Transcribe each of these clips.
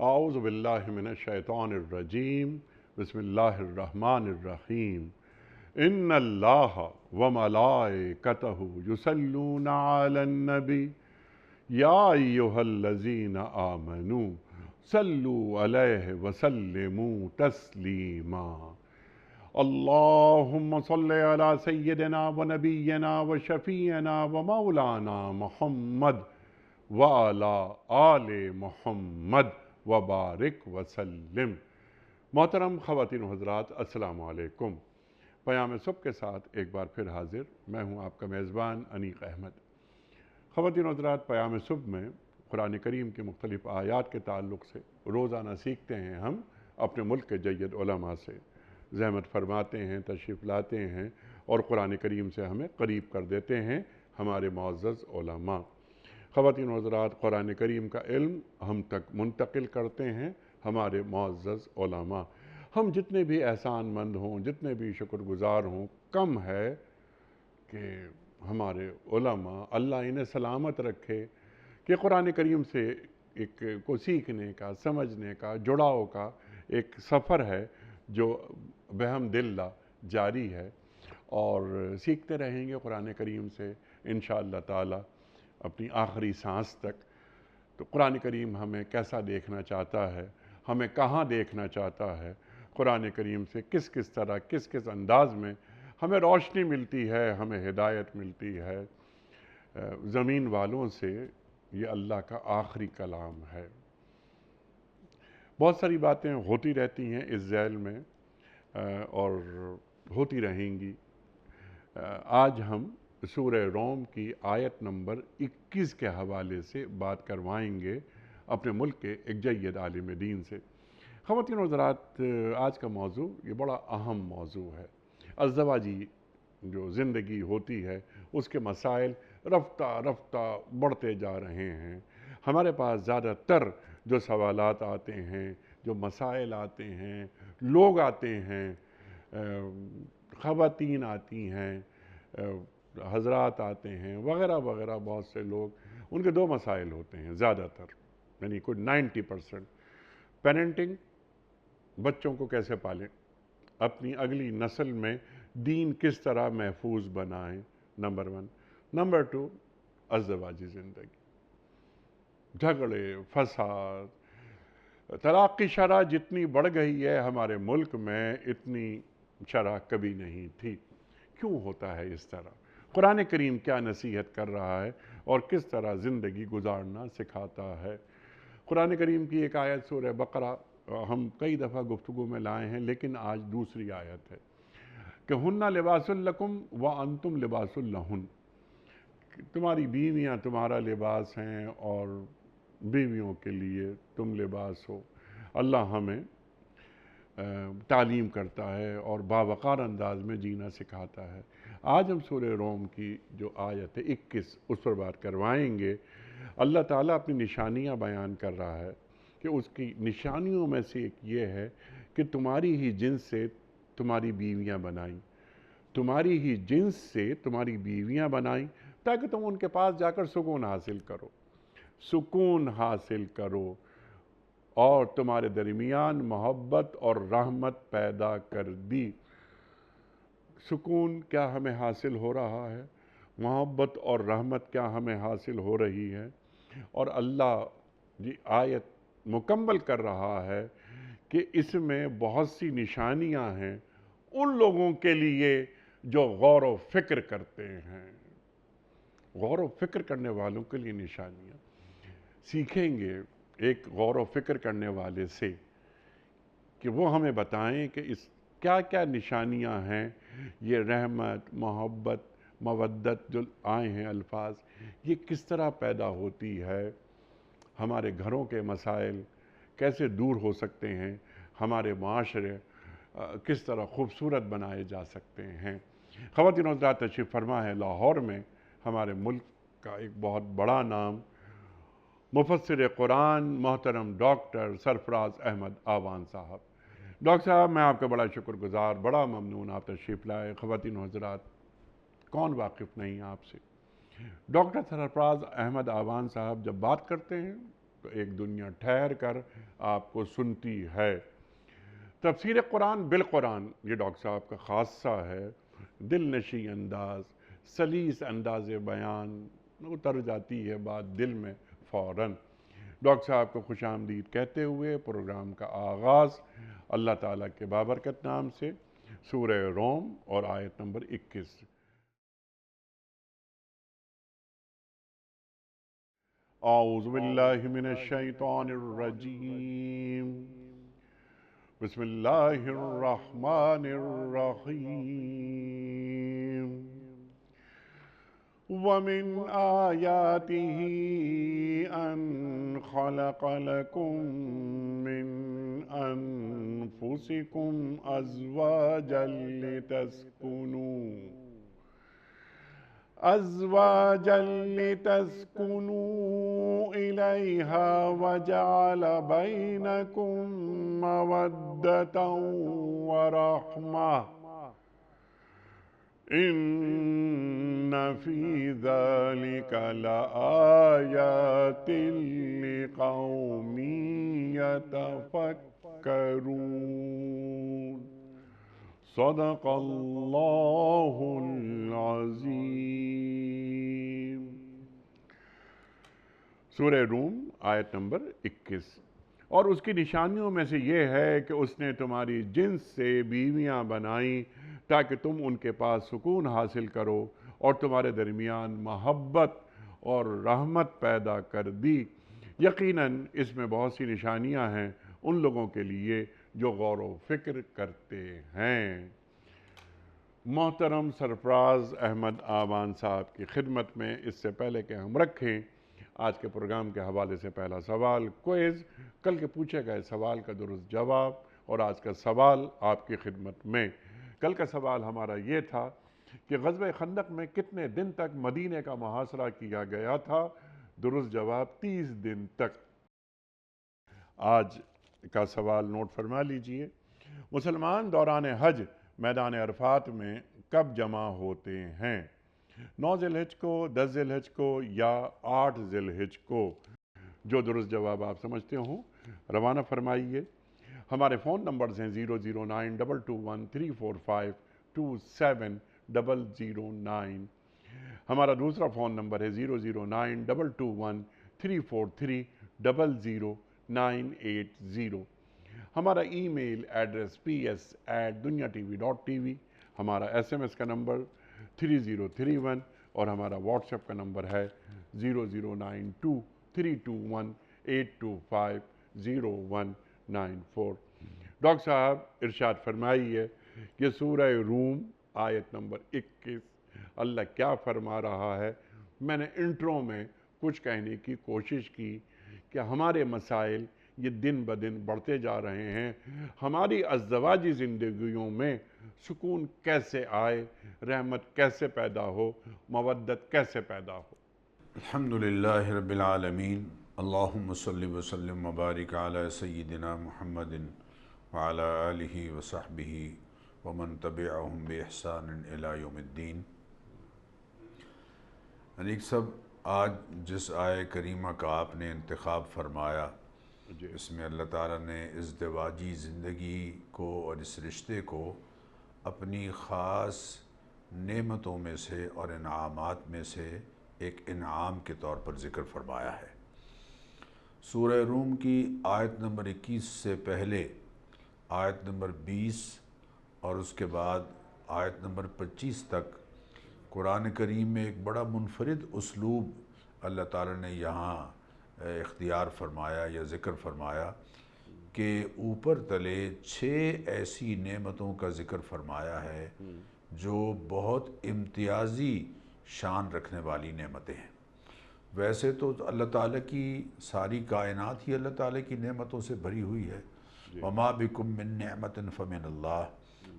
اعوذ باللہ من الشیطان الرجیم بسم اللہ الرحمن الرحیم ان اللہ وملائکتہ یصلون علی النبی یا ایہا الذین آمنوا صلوا علیہ وسلموا تسلیما اللہم صلی علی سیدنا ونبینا وشفیعنا ومولانا محمد وعلی آل محمد وبارک وسلم۔ محترم خواتین و حضرات، السلام علیکم۔ پیام صبح کے ساتھ ایک بار پھر حاضر میں ہوں آپ کا میزبان انیق احمد۔ خواتین و حضرات، پیام صبح میں قرآن کریم کے مختلف آیات کے تعلق سے روزانہ سیکھتے ہیں ہم اپنے ملک کے جید علماء سے، زحمت فرماتے ہیں، تشریف لاتے ہیں اور قرآن کریم سے ہمیں قریب کر دیتے ہیں ہمارے معزز علماء۔ خواتین و حضرات، قرآن کریم کا علم ہم تک منتقل کرتے ہیں ہمارے معزز علماء۔ ہم جتنے بھی احسان مند ہوں، جتنے بھی شکر گزار ہوں، کم ہے کہ ہمارے علماء اللہ انہیں سلامت رکھے کہ قرآن کریم سے کو سیکھنے کا، سمجھنے کا، جڑاؤ کا ایک سفر ہے جو بحمد اللہ جاری ہے، اور سیکھتے رہیں گے قرآن کریم سے انشاءاللہ تعالی اپنی آخری سانس تک۔ تو قرآن کریم ہمیں کیسا دیکھنا چاہتا ہے، ہمیں کہاں دیکھنا چاہتا ہے، قرآن کریم سے کس کس طرح، کس کس انداز میں ہمیں روشنی ملتی ہے، ہمیں ہدایت ملتی ہے، زمین والوں سے یہ اللہ کا آخری کلام ہے۔ بہت ساری باتیں ہوتی رہتی ہیں اس ذیل میں اور ہوتی رہیں گی۔ آج ہم سورہ روم کی آیت نمبر 21 کے حوالے سے بات کروائیں گے اپنے ملک کے ایک جید عالم دین سے۔ خواتین و حضرات، آج کا موضوع یہ بڑا اہم موضوع ہے۔ ازدواجی جو زندگی ہوتی ہے اس کے مسائل رفتہ رفتہ بڑھتے جا رہے ہیں۔ ہمارے پاس زیادہ تر جو سوالات آتے ہیں، جو مسائل آتے ہیں، لوگ آتے ہیں، خواتین آتی ہیں، حضرات آتے ہیں، وغیرہ وغیرہ، بہت سے لوگ، ان کے دو مسائل ہوتے ہیں زیادہ تر، یعنی کوئی 90%۔ پیرنٹنگ، بچوں کو کیسے پالیں، اپنی اگلی نسل میں دین کس طرح محفوظ بنائیں، نمبر 1۔ نمبر 2، ازدواجی زندگی، جھگڑے، فساد، طلاق کی شرح جتنی بڑھ گئی ہے ہمارے ملک میں اتنی شرح کبھی نہیں تھی۔ کیوں ہوتا ہے اس طرح؟ قرآن کریم کیا نصیحت کر رہا ہے اور کس طرح زندگی گزارنا سکھاتا ہے؟ قرآن کریم کی ایک آیت سورہ بقرہ ہم کئی دفعہ گفتگو میں لائے ہیں، لیکن آج دوسری آیت ہے کہ ہن لباس لکم وانتم لباس لہن، تمہاری بیویاں تمہارا لباس ہیں اور بیویوں کے لیے تم لباس ہو۔ اللہ ہمیں تعلیم کرتا ہے اور باوقار انداز میں جینا سکھاتا ہے۔ آج ہم سورہ روم کی جو آیت ہے 21 اس پر بات کروائیں گے۔ اللہ تعالیٰ اپنی نشانیاں بیان کر رہا ہے کہ اس کی نشانیوں میں سے ایک یہ ہے کہ تمہاری ہی جنس سے تمہاری بیویاں بنائیں، تمہاری ہی جنس سے تمہاری بیویاں بنائیں تاکہ تم ان کے پاس جا کر سکون حاصل کرو، سکون حاصل کرو، اور تمہارے درمیان محبت اور رحمت پیدا کر دی۔ سکون کیا ہمیں حاصل ہو رہا ہے؟ محبت اور رحمت کیا ہمیں حاصل ہو رہی ہے؟ اور اللہ آیت مکمل کر رہا ہے کہ اس میں بہت سی نشانیاں ہیں ان لوگوں کے لیے جو غور و فکر کرتے ہیں۔ غور و فکر کرنے والوں کے لیے نشانیاں سیکھیں گے ایک غور و فکر کرنے والے سے کہ وہ ہمیں بتائیں کہ اس کیا کیا نشانیاں ہیں، یہ رحمت، محبت، مودت جو آئے ہیں الفاظ، یہ کس طرح پیدا ہوتی ہے، ہمارے گھروں کے مسائل کیسے دور ہو سکتے ہیں، ہمارے معاشرے کس طرح خوبصورت بنائے جا سکتے ہیں۔ خواتین و حضرات، تشریف فرما ہے لاہور میں ہمارے ملک کا ایک بہت بڑا نام، مفسر قرآن محترم ڈاکٹر سرفراز احمد آوان صاحب۔ ڈاکٹر صاحب، میں آپ کا بڑا شکر گزار، بڑا ممنون آپ تشریف لائے۔ خواتین و حضرات، کون واقف نہیں آپ سے؟ ڈاکٹر سرفراز احمد آوان صاحب جب بات کرتے ہیں ایک دنیا ٹھہر کر آپ کو سنتی ہے۔ تفسیر قرآن بالقرآن یہ ڈاکٹر صاحب کا خاصہ ہے، دل نشیں انداز، سلیس انداز بیان، اتر جاتی ہے بات دل میں فوراً۔ ڈاکٹر صاحب کو خوش آمدید کہتے ہوئے پروگرام کا آغاز اللہ تعالیٰ کے بابرکت نام سے، سورہ روم اور آیت نمبر 21۔ اعوذ باللہ من الشیطان الرجیم، بسم اللہ الرحمن الرحیم۔ وَمِنْ آيَاتِهِ أَنْ خَلَقَ لَكُم مِّنْ أَنفُسِكُمْ أَزْوَاجًا لِتَسْكُنُوا إِلَيْهَا وَجَعَلَ بَيْنَكُم مَّوَدَّةً وَرَحْمَةً إِنَّ فِي ذَلِكَ لَآيَاتٍ لِقَوْمٍ يَتَفَكَّرُونَ۔ صدق اللہ العظیم۔ سورہ روم آیت نمبر 21۔ اور اس کی نشانیوں میں سے یہ ہے کہ اس نے تمہاری جنس سے بیویاں بنائیں تاکہ تم ان کے پاس سکون حاصل کرو، اور تمہارے درمیان محبت اور رحمت پیدا کر دی۔ یقیناً اس میں بہت سی نشانیاں ہیں ان لوگوں کے لیے جو غور و فکر کرتے ہیں۔ محترم سرفراز احمد آبان صاحب کی خدمت میں اس سے پہلے کہ ہم رکھیں آج کے پروگرام کے حوالے سے پہلا سوال کوئز، کل کے پوچھے گئے سوال کا درست جواب، اور آج کا سوال آپ کی خدمت میں۔ کل کا سوال ہمارا یہ تھا کہ غزوہ خندق میں کتنے دن تک مدینے کا محاصرہ کیا گیا تھا؟ درست جواب 30 دن تک۔ آج کا سوال نوٹ فرما لیجئے۔ مسلمان دوران حج میدان عرفات میں کب جمع ہوتے ہیں؟ 9 ذی الحج کو، 10 ذی الحج کو یا 8 ذی الحج کو؟ جو درست جواب آپ سمجھتے ہوں روانہ فرمائیے۔ ہمارے فون نمبرز ہیں 00922134527 ہمارا دوسرا فون نمبر ہے 009221343000980۔ ہمارا ای میل ایڈریس ps@dunyatv.tv، ہمارا SMS کا نمبر 3031، اور ہمارا واٹس ایپ کا نمبر ہے 009232182509194۔ ڈاکٹر صاحب ارشاد فرمائیے کہ سورہ روم آیت نمبر 21 اللہ کیا فرما رہا ہے؟ میں نے انٹرو میں کچھ کہنے کی کوشش کی کہ ہمارے مسائل یہ دن بدن بڑھتے جا رہے ہیں، ہماری ازدواجی زندگیوں میں سکون کیسے آئے، رحمت کیسے پیدا ہو، مودت کیسے پیدا ہو۔ الحمدللہ رب العالمین، اللہم صلی وسلم وبارک علی سیدنا محمد وعلی آلہ وصحبہ ومن تبعہم بإحسان الی یوم الدین۔ علیق صاحب، آج جس آیہ کریمہ کا آپ نے انتخاب فرمایا، اس میں اللہ تعالیٰ نے ازدواجی زندگی کو اور اس رشتے کو اپنی خاص نعمتوں میں سے اور انعامات میں سے ایک انعام کے طور پر ذکر فرمایا ہے۔ سورہ روم کی آیت نمبر 21 سے پہلے آیت نمبر 20 اور اس کے بعد آیت نمبر 25 تک قرآن کریم میں ایک بڑا منفرد اسلوب اللہ تعالیٰ نے یہاں اختیار فرمایا یا ذکر فرمایا کہ اوپر تلے 6 ایسی نعمتوں کا ذکر فرمایا ہے جو بہت امتیازی شان رکھنے والی نعمتیں ہیں۔ ویسے تو اللہ تعالیٰ کی ساری کائنات ہی اللہ تعالیٰ کی نعمتوں سے بھری ہوئی ہے۔ وَمَا بِكُم مِّن نِّعْمَةٍ فَمِنَ اللَّهِ،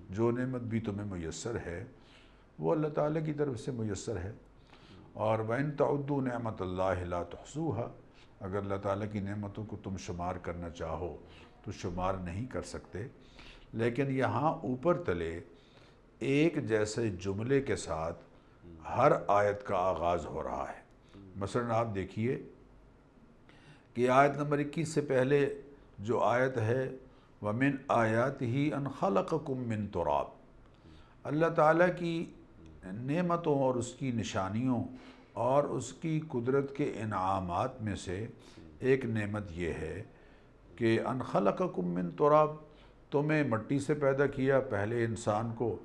جو نعمت بھی تمہیں میسر ہے وہ اللہ تعالیٰ کی طرف سے میسر ہے۔ اور وَإِن تَعُدُّوا نِعْمَةَ اللَّهِ لَا تُحْصُوهَا، اگر اللہ تعالیٰ کی نعمتوں کو تم شمار کرنا چاہو تو شمار نہیں کر سکتے۔ لیکن یہاں اوپر تلے ایک جیسے جملے کے ساتھ ہر آیت کا آغاز ہو رہا ہے۔ مثلا آپ دیکھیے کہ آیت نمبر 21 سے پہلے جو آیت ہے وَمِنْ آیَاتِهِ أَنْ خَلَقَكُم مِّن تُرَابٍ، اللہ تعالیٰ کی نعمتوں اور اس کی نشانیوں اور اس کی قدرت کے انعامات میں سے ایک نعمت یہ ہے کہ ان خلقکم من تراب، تمہیں مٹی سے پیدا کیا پہلے انسان کو،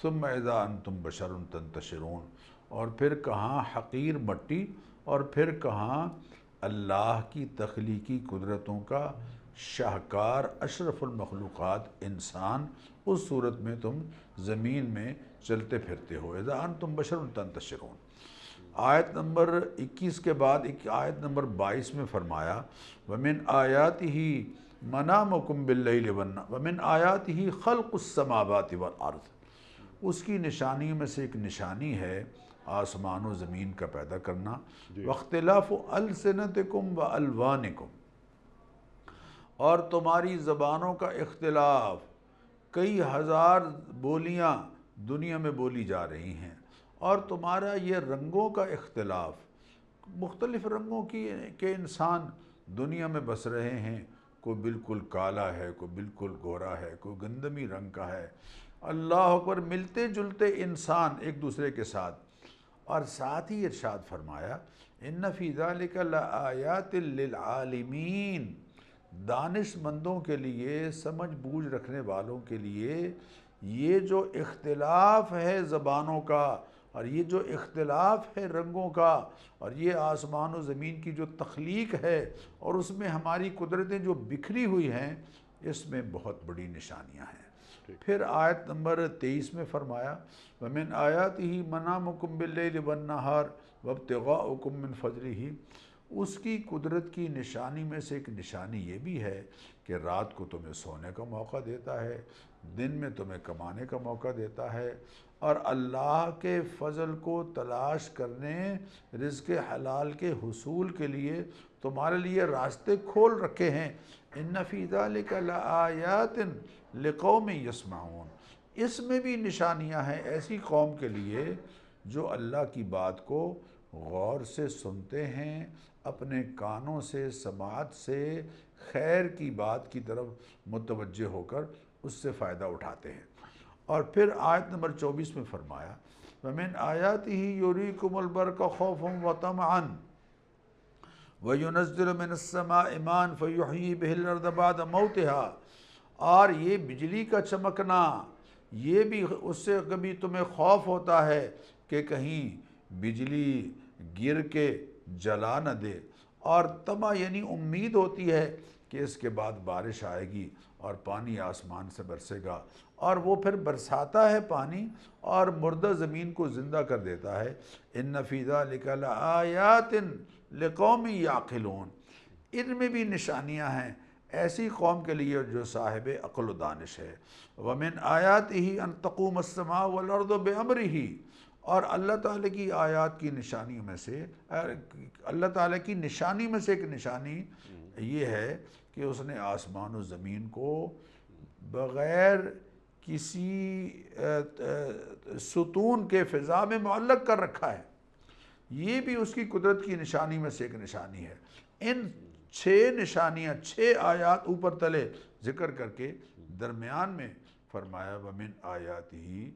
ثم اذا انتم بشر تنتشرون، اور پھر کہاں حقیر مٹی اور پھر کہاں اللہ کی تخلیقی قدرتوں کا شاہکار اشرف المخلوقات انسان، اس صورت میں تم زمین میں چلتے پھرتے ہو۔ اذا انتم بشر تنتشرون۔ آیت نمبر 21 کے بعد آیت نمبر 22 میں فرمایا وَمِنْ آیَاتِهِ مَنَامُكُمْ بِاللَّيْلِ وَالنَّهَارِ وَمِنْ آیَاتِهِ خَلْقُ السَّمَاوَاتِ وَالْأَرْضِ، اس کی نشانیوں میں سے ایک نشانی ہے آسمان و زمین کا پیدا کرنا، وَاخْتِلَافُ أَلْسِنَتِكُمْ وَأَلْوَانِكُمْ، اور تمہاری زبانوں کا اختلاف، کئی ہزار بولیاں دنیا میں بولی جا رہی ہیں، اور تمہارا یہ رنگوں کا اختلاف، مختلف رنگوں کے انسان دنیا میں بس رہے ہیں، کوئی بالکل کالا ہے، کوئی بالکل گورا ہے، کوئی گندمی رنگ کا ہے، اللہ اکبر، ملتے جلتے انسان ایک دوسرے کے ساتھ۔ اور ساتھ ہی ارشاد فرمایا ان فی ذلک لآیات للعالمین، دانش مندوں کے لیے، سمجھ بوجھ رکھنے والوں کے لیے یہ جو اختلاف ہے زبانوں کا، اور یہ جو اختلاف ہے رنگوں کا، اور یہ آسمان و زمین کی جو تخلیق ہے اور اس میں ہماری قدرتیں جو بکھری ہوئی ہیں، اس میں بہت بڑی نشانیاں ہیں۔ پھر آیت نمبر 23 میں فرمایا وَمِنْ آیَاتِهِ مَنَامُكُمْ بِاللَّيْلِ وَالنَّهَارِ وَابْتِغَاؤُكُمْ مِنْ فَضْلِهِ، اس کی قدرت کی نشانی میں سے ایک نشانی یہ بھی ہے کہ رات کو تمہیں سونے کا موقع دیتا ہے، دن میں تمہیں کمانے کا موقع دیتا ہے، اور اللہ کے فضل کو تلاش کرنے، رزق حلال کے حصول کے لیے تمہارے لیے راستے کھول رکھے ہیں۔ ان فی ذلک لآیات لقوم یسمعون، اس میں بھی نشانیاں ہیں ایسی قوم کے لیے جو اللہ کی بات کو غور سے سنتے ہیں، اپنے کانوں سے، سماعت سے خیر کی بات کی طرف متوجہ ہو کر اس سے فائدہ اٹھاتے ہیں۔ اور پھر آیت نمبر 24 میں فرمایا وَمِنْ آیَاتِهِ يُرِيكُمُ الْبَرْقَ خَوْفًا وَطَمَعًا وَيُنَزِّلُ مِنَ السَّمَاءِ مَاءً فَيُحْيِي بِهِ الْأَرْضَ بَعْدَ مَوْتِهَا، اور یہ بجلی کا چمکنا، یہ بھی اس سے کبھی تمہیں خوف ہوتا ہے کہ کہیں بجلی گر کے جلا نہ دے، اور طمع یعنی امید ہوتی ہے کہ اس کے بعد بارش آئے گی اور پانی آسمان سے برسے گا، اور وہ پھر برساتا ہے پانی اور مردہ زمین کو زندہ کر دیتا ہے۔ ان فی ذلک لآیات لقوم یعقلون، ان میں بھی نشانیاں ہیں ایسی قوم کے لیے جو صاحب عقل و دانش ہے۔ ومن آیاتہ ان تقوم السماء والارض بامرہ، اور اللہ تعالیٰ کی آیات کی نشانی میں سے، اللہ تعالیٰ کی نشانی میں سے ایک نشانی یہ ہے کہ اس نے آسمان و زمین کو بغیر کسی ستون کے فضا میں معلق کر رکھا ہے، یہ بھی اس کی قدرت کی نشانی میں سے ایک نشانی ہے۔ ان 6 نشانیاں، 6 آیات اوپر تلے ذکر کر کے درمیان میں فرمایا وَمِنْ آیَاتِهِ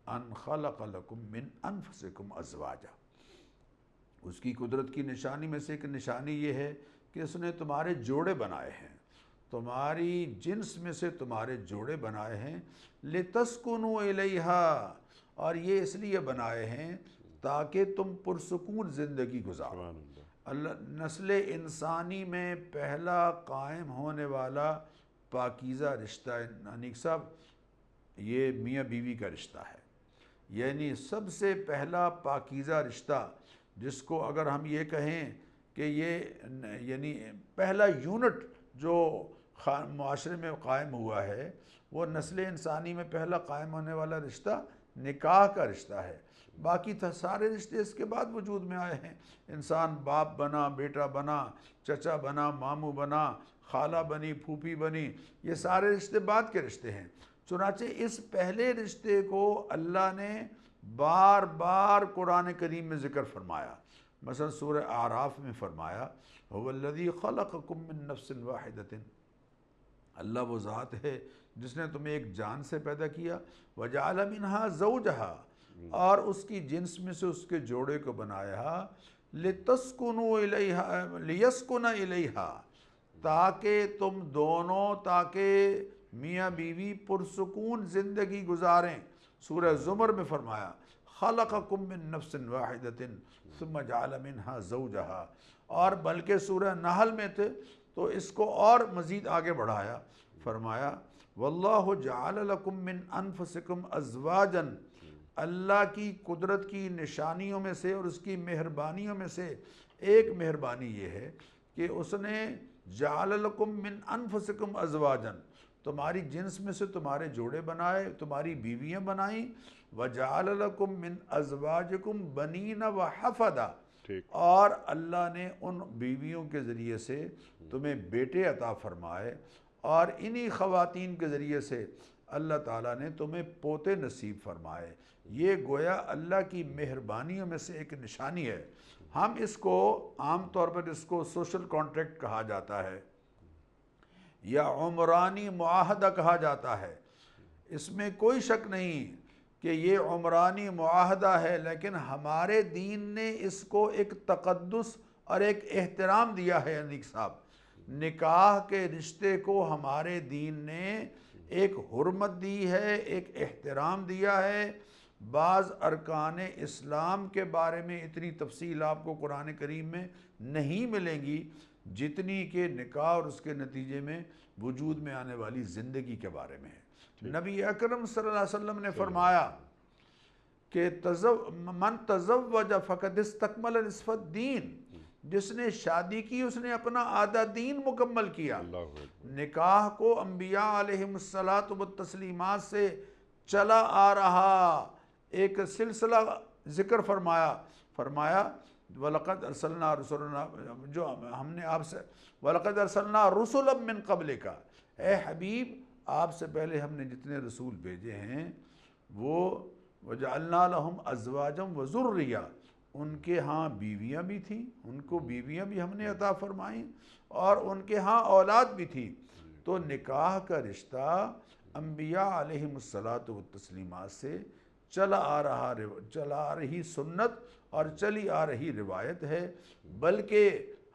أَنْ خَلَقَ لَكُم مِّنْ أَنفُسِكُمْ أَزْوَاجًا، اس کی قدرت کی نشانی میں سے ایک نشانی یہ ہے کہ اس نے تمہارے جوڑے بنائے ہیں، تمہاری جنس میں سے تمہارے جوڑے بنائے ہیں، لِتَسْكُنُوا إِلَيْهَا، اور یہ اس لیے بنائے ہیں تاکہ تم پرسکون زندگی گزارو۔ اللہ نسل انسانی میں پہلا قائم ہونے والا پاکیزہ رشتہ انیک صاحب یہ میاں بیوی کا رشتہ ہے، یعنی سب سے پہلا پاکیزہ رشتہ جس کو اگر ہم یہ کہیں کہ یہ یعنی پہلا یونٹ جو معاشرے میں قائم ہوا ہے، وہ نسل انسانی میں پہلا قائم ہونے والا رشتہ نکاح کا رشتہ ہے۔ باقی سارے رشتے اس کے بعد وجود میں آئے ہیں، انسان باپ بنا، بیٹا بنا، چچا بنا، ماموں بنا، خالہ بنی، پھوپھی بنی، یہ سارے رشتے بعد کے رشتے ہیں۔ چنانچہ اس پہلے رشتے کو اللہ نے بار بار قرآن کریم میں ذکر فرمایا، مثلا سورہ اعراف میں فرمایا هو الذی خلقکم من نفس واحدۃ، اللہ وہ ذات ہے جس نے تمہیں ایک جان سے پیدا کیا، وجعل منہا زوجہا، اور اس کی جنس میں سے اس کے جوڑے کو بنایا، لتسکنوا الیہا لیسکن الیہا، تاکہ تم دونوں، تاکہ میاں بیوی پرسکون زندگی گزاریں۔ سورہ زمر میں فرمایا خلقکم من نفس واحدۃ ثم جعل منہا زوجہا، اور بلکہ سورہ نحل میں تھے تو اس کو اور مزید آگے بڑھایا، فرمایا واللہ جعل لکم من انفسکم ازواجا، اللہ کی قدرت کی نشانیوں میں سے اور اس کی مہربانیوں میں سے ایک مہربانی یہ ہے کہ اس نے جعل لکم من انفسکم ازواجا، تمہاری جنس میں سے تمہارے جوڑے بنائے، تمہاری بیویاں بنائیں، وجعل لکم من ازواجکم بنین وحفدا، ٹھیک، اور اللہ نے ان بیویوں کے ذریعے سے تمہیں بیٹے عطا فرمائے، اور انہی خواتین کے ذریعے سے اللہ تعالیٰ نے تمہیں پوتے نصیب فرمائے۔ یہ گویا اللہ کی مہربانیوں میں سے ایک نشانی ہے۔ ہم اس کو عام طور پر اس کو سوشل کانٹریکٹ کہا جاتا ہے یا عمرانی معاہدہ کہا جاتا ہے، اس میں کوئی شک نہیں کہ یہ عمرانی معاہدہ ہے، لیکن ہمارے دین نے اس کو ایک تقدس اور ایک احترام دیا ہے۔ انیق صاحب، نکاح کے رشتے کو ہمارے دین نے ایک حرمت دی ہے، ایک احترام دیا ہے۔ بعض ارکان اسلام کے بارے میں اتنی تفصیل آپ کو قرآن کریم میں نہیں ملیں گی جتنی کہ نکاح اور اس کے نتیجے میں وجود میں آنے والی زندگی کے بارے میں ہے۔ نبی اکرم صلی اللہ علیہ وسلم نے فرمایا کہ من تزوج فقد استکمل نصف الدین، جس نے شادی کی اس نے اپنا آدھا دین مکمل کیا۔ اللہ اکبر، نکاح کو انبیاء علیہم الصلاۃ والتسلیمات سے چلا آ رہا ایک سلسلہ ذکر فرمایا، وَلَقَدْ أَرْسَلْنَا رُسُلَنَا، جو ہم نے آپ سے وَلَقَدْ أَرْسَلْنَا رُسُلًا مِّن قَبْلِكَ، اے حبیب آپ سے پہلے ہم نے جتنے رسول بھیجے ہیں وہ وَجَعَلْنَا لَهُمْ أَزْوَاجًا وَذُرِّيَّةً، ان کے ہاں بیویاں بھی تھیں، ان کو بیویاں بھی ہم نے عطا فرمائیں، اور ان کے ہاں اولاد بھی تھی۔ تو نکاح کا رشتہ انبیاء علیہم الصلاۃ والتسلیمات سے چلا آ رہی سنت اور چلی آ رہی روایت ہے، بلکہ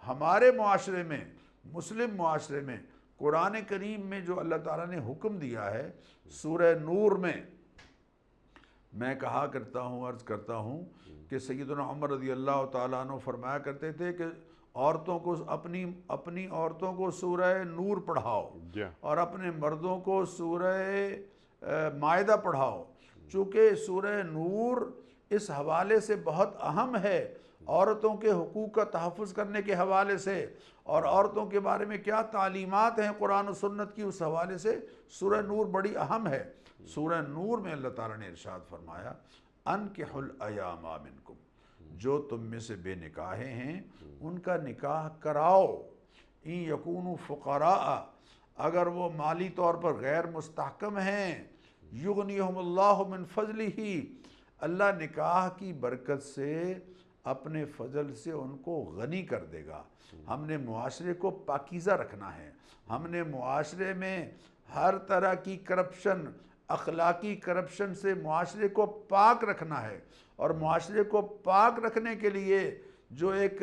ہمارے معاشرے میں، مسلم معاشرے میں، قرآن کریم میں جو اللہ تعالیٰ نے حکم دیا ہے، سورہ نور میں کہا کرتا ہوں، عرض کرتا ہوں کہ سیدنا عمر رضی اللہ تعالیٰ عنہ فرمایا کرتے تھے کہ عورتوں کو اپنی عورتوں کو سورہ نور پڑھاؤ اور اپنے مردوں کو سورہ مائدہ پڑھاؤ، چونکہ سورہ نور اس حوالے سے بہت اہم ہے، عورتوں کے حقوق کا تحفظ کرنے کے حوالے سے، اور عورتوں کے بارے میں کیا تعلیمات ہیں قرآن و سنت کی، اس حوالے سے سورہ نور بڑی اہم ہے۔ سورہ نور میں اللہ تعالیٰ نے ارشاد فرمایا انکحوا الایام منکم، جو تم میں سے بے نکاحیں ہیں ان کا نکاح کراؤ، ان یکونوا فقراء، اگر وہ مالی طور پر غیر مستحکم ہیں، یغنیہم اللہ من فضلہ، اللہ نکاح کی برکت سے اپنے فضل سے ان کو غنی کر دے گا۔ ہم نے معاشرے کو پاکیزہ رکھنا ہے، ہم نے معاشرے میں ہر طرح کی کرپشن، اخلاقی کرپشن سے معاشرے کو پاک رکھنا ہے، اور معاشرے کو پاک رکھنے کے لیے جو ایک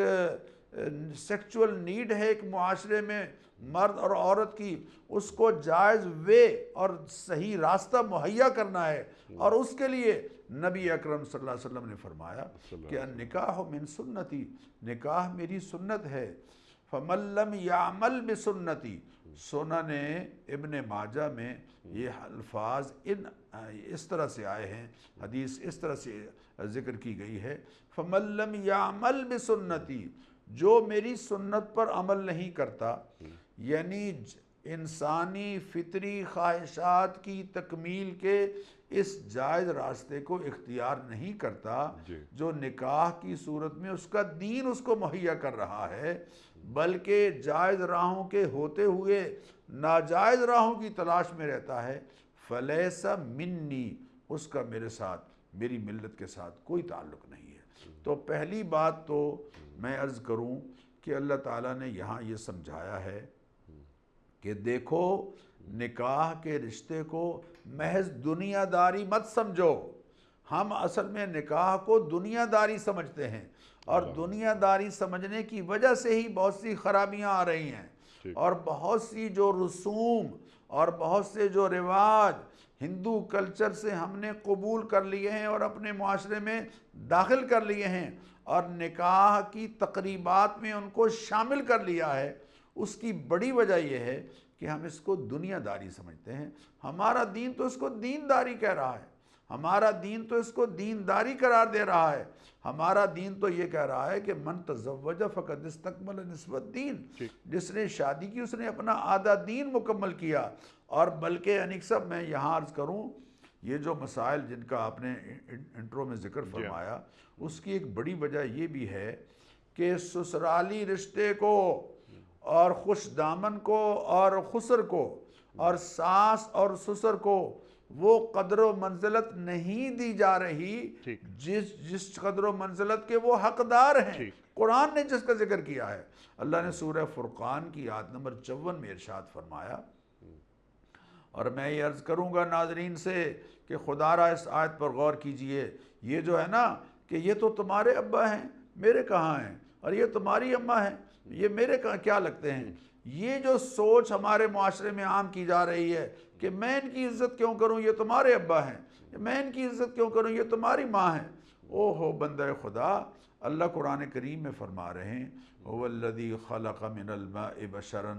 سیکچول نیڈ ہے ایک معاشرے میں مرد اور عورت کی، اس کو جائز وے اور صحیح راستہ مہیا کرنا ہے، اور اس کے لیے نبی اکرم صلی اللہ علیہ وسلم نے فرمایا کہ النکاح من سنتی، نکاح میری سنت ہے، فمن لم یعمل بسنتی، سنن ابن ماجہ میں یہ الفاظ اس طرح سے آئے ہیں، حدیث اس طرح سے ذکر کی گئی ہے، فمن لم یعمل بسنتی، جو میری سنت پر عمل نہیں کرتا، یعنی انسانی فطری خواہشات کی تکمیل کے اس جائز راستے کو اختیار نہیں کرتا جو نکاح کی صورت میں اس کا دین اس کو مہیا کر رہا ہے، بلکہ جائز راہوں کے ہوتے ہوئے ناجائز راہوں کی تلاش میں رہتا ہے، فلیس منی، اس کا میرے ساتھ، میری ملت کے ساتھ کوئی تعلق نہیں ہے۔ تو پہلی بات تو میں عرض کروں کہ اللہ تعالیٰ نے یہاں یہ سمجھایا ہے کہ دیکھو نکاح کے رشتے کو محض دنیا داری مت سمجھو. ہم اصل میں نکاح کو دنیا داری سمجھتے ہیں، اور دنیا داری سمجھنے کی وجہ سے ہی بہت سی خرابیاں آ رہی ہیں، اور بہت سی جو رسوم اور بہت سے جو رواج ہندو کلچر سے ہم نے قبول کر لیے ہیں اور اپنے معاشرے میں داخل کر لیے ہیں اور نکاح کی تقریبات میں ان کو شامل کر لیا ہے، اس کی بڑی وجہ یہ ہے کہ ہم اس کو دنیا داری سمجھتے ہیں. ہمارا دین تو اس کو دینداری کہہ رہا ہے، ہمارا دین تو اس کو دینداری قرار دے رہا ہے. ہمارا دین تو یہ کہہ رہا ہے کہ من تزوج فقد استکمل نصف الدین، جس نے شادی کی اس نے اپنا آدھا دین مکمل کیا. اور بلکہ انیک صاحب میں یہاں عرض کروں، یہ جو مسائل جن کا آپ نے انٹرو میں ذکر فرمایا، اس کی ایک بڑی وجہ یہ بھی ہے کہ سسرالی رشتے کو اور خوش دامن کو اور خسر کو اور ساس اور سسر کو وہ قدر و منزلت نہیں دی جا رہی جس قدر و منزلت کے وہ حقدار ہیں. قرآن نے جس کا ذکر کیا ہے، اللہ نے سورہ فرقان کی آیت نمبر 54 میں ارشاد فرمایا، اور میں یہ عرض کروں گا ناظرین سے کہ خدا را اس آیت پر غور کیجئے. یہ جو ہے نا کہ یہ تو تمہارے ابا ہیں، میرے کہاں ہیں، اور یہ تمہاری اماں ہیں، یہ میرے کیا لگتے ہیں. یہ جو سوچ ہمارے معاشرے میں عام کی جا رہی ہے کہ میں ان کی عزت کیوں کروں، یہ تمہارے ابا ہیں، میں ان کی عزت کیوں کروں، یہ تمہاری ماں ہیں. او ہو بندہ خدا، اللہ قرآن کریم میں فرما رہے ہیں هو الذی خلق من الماء بشرا،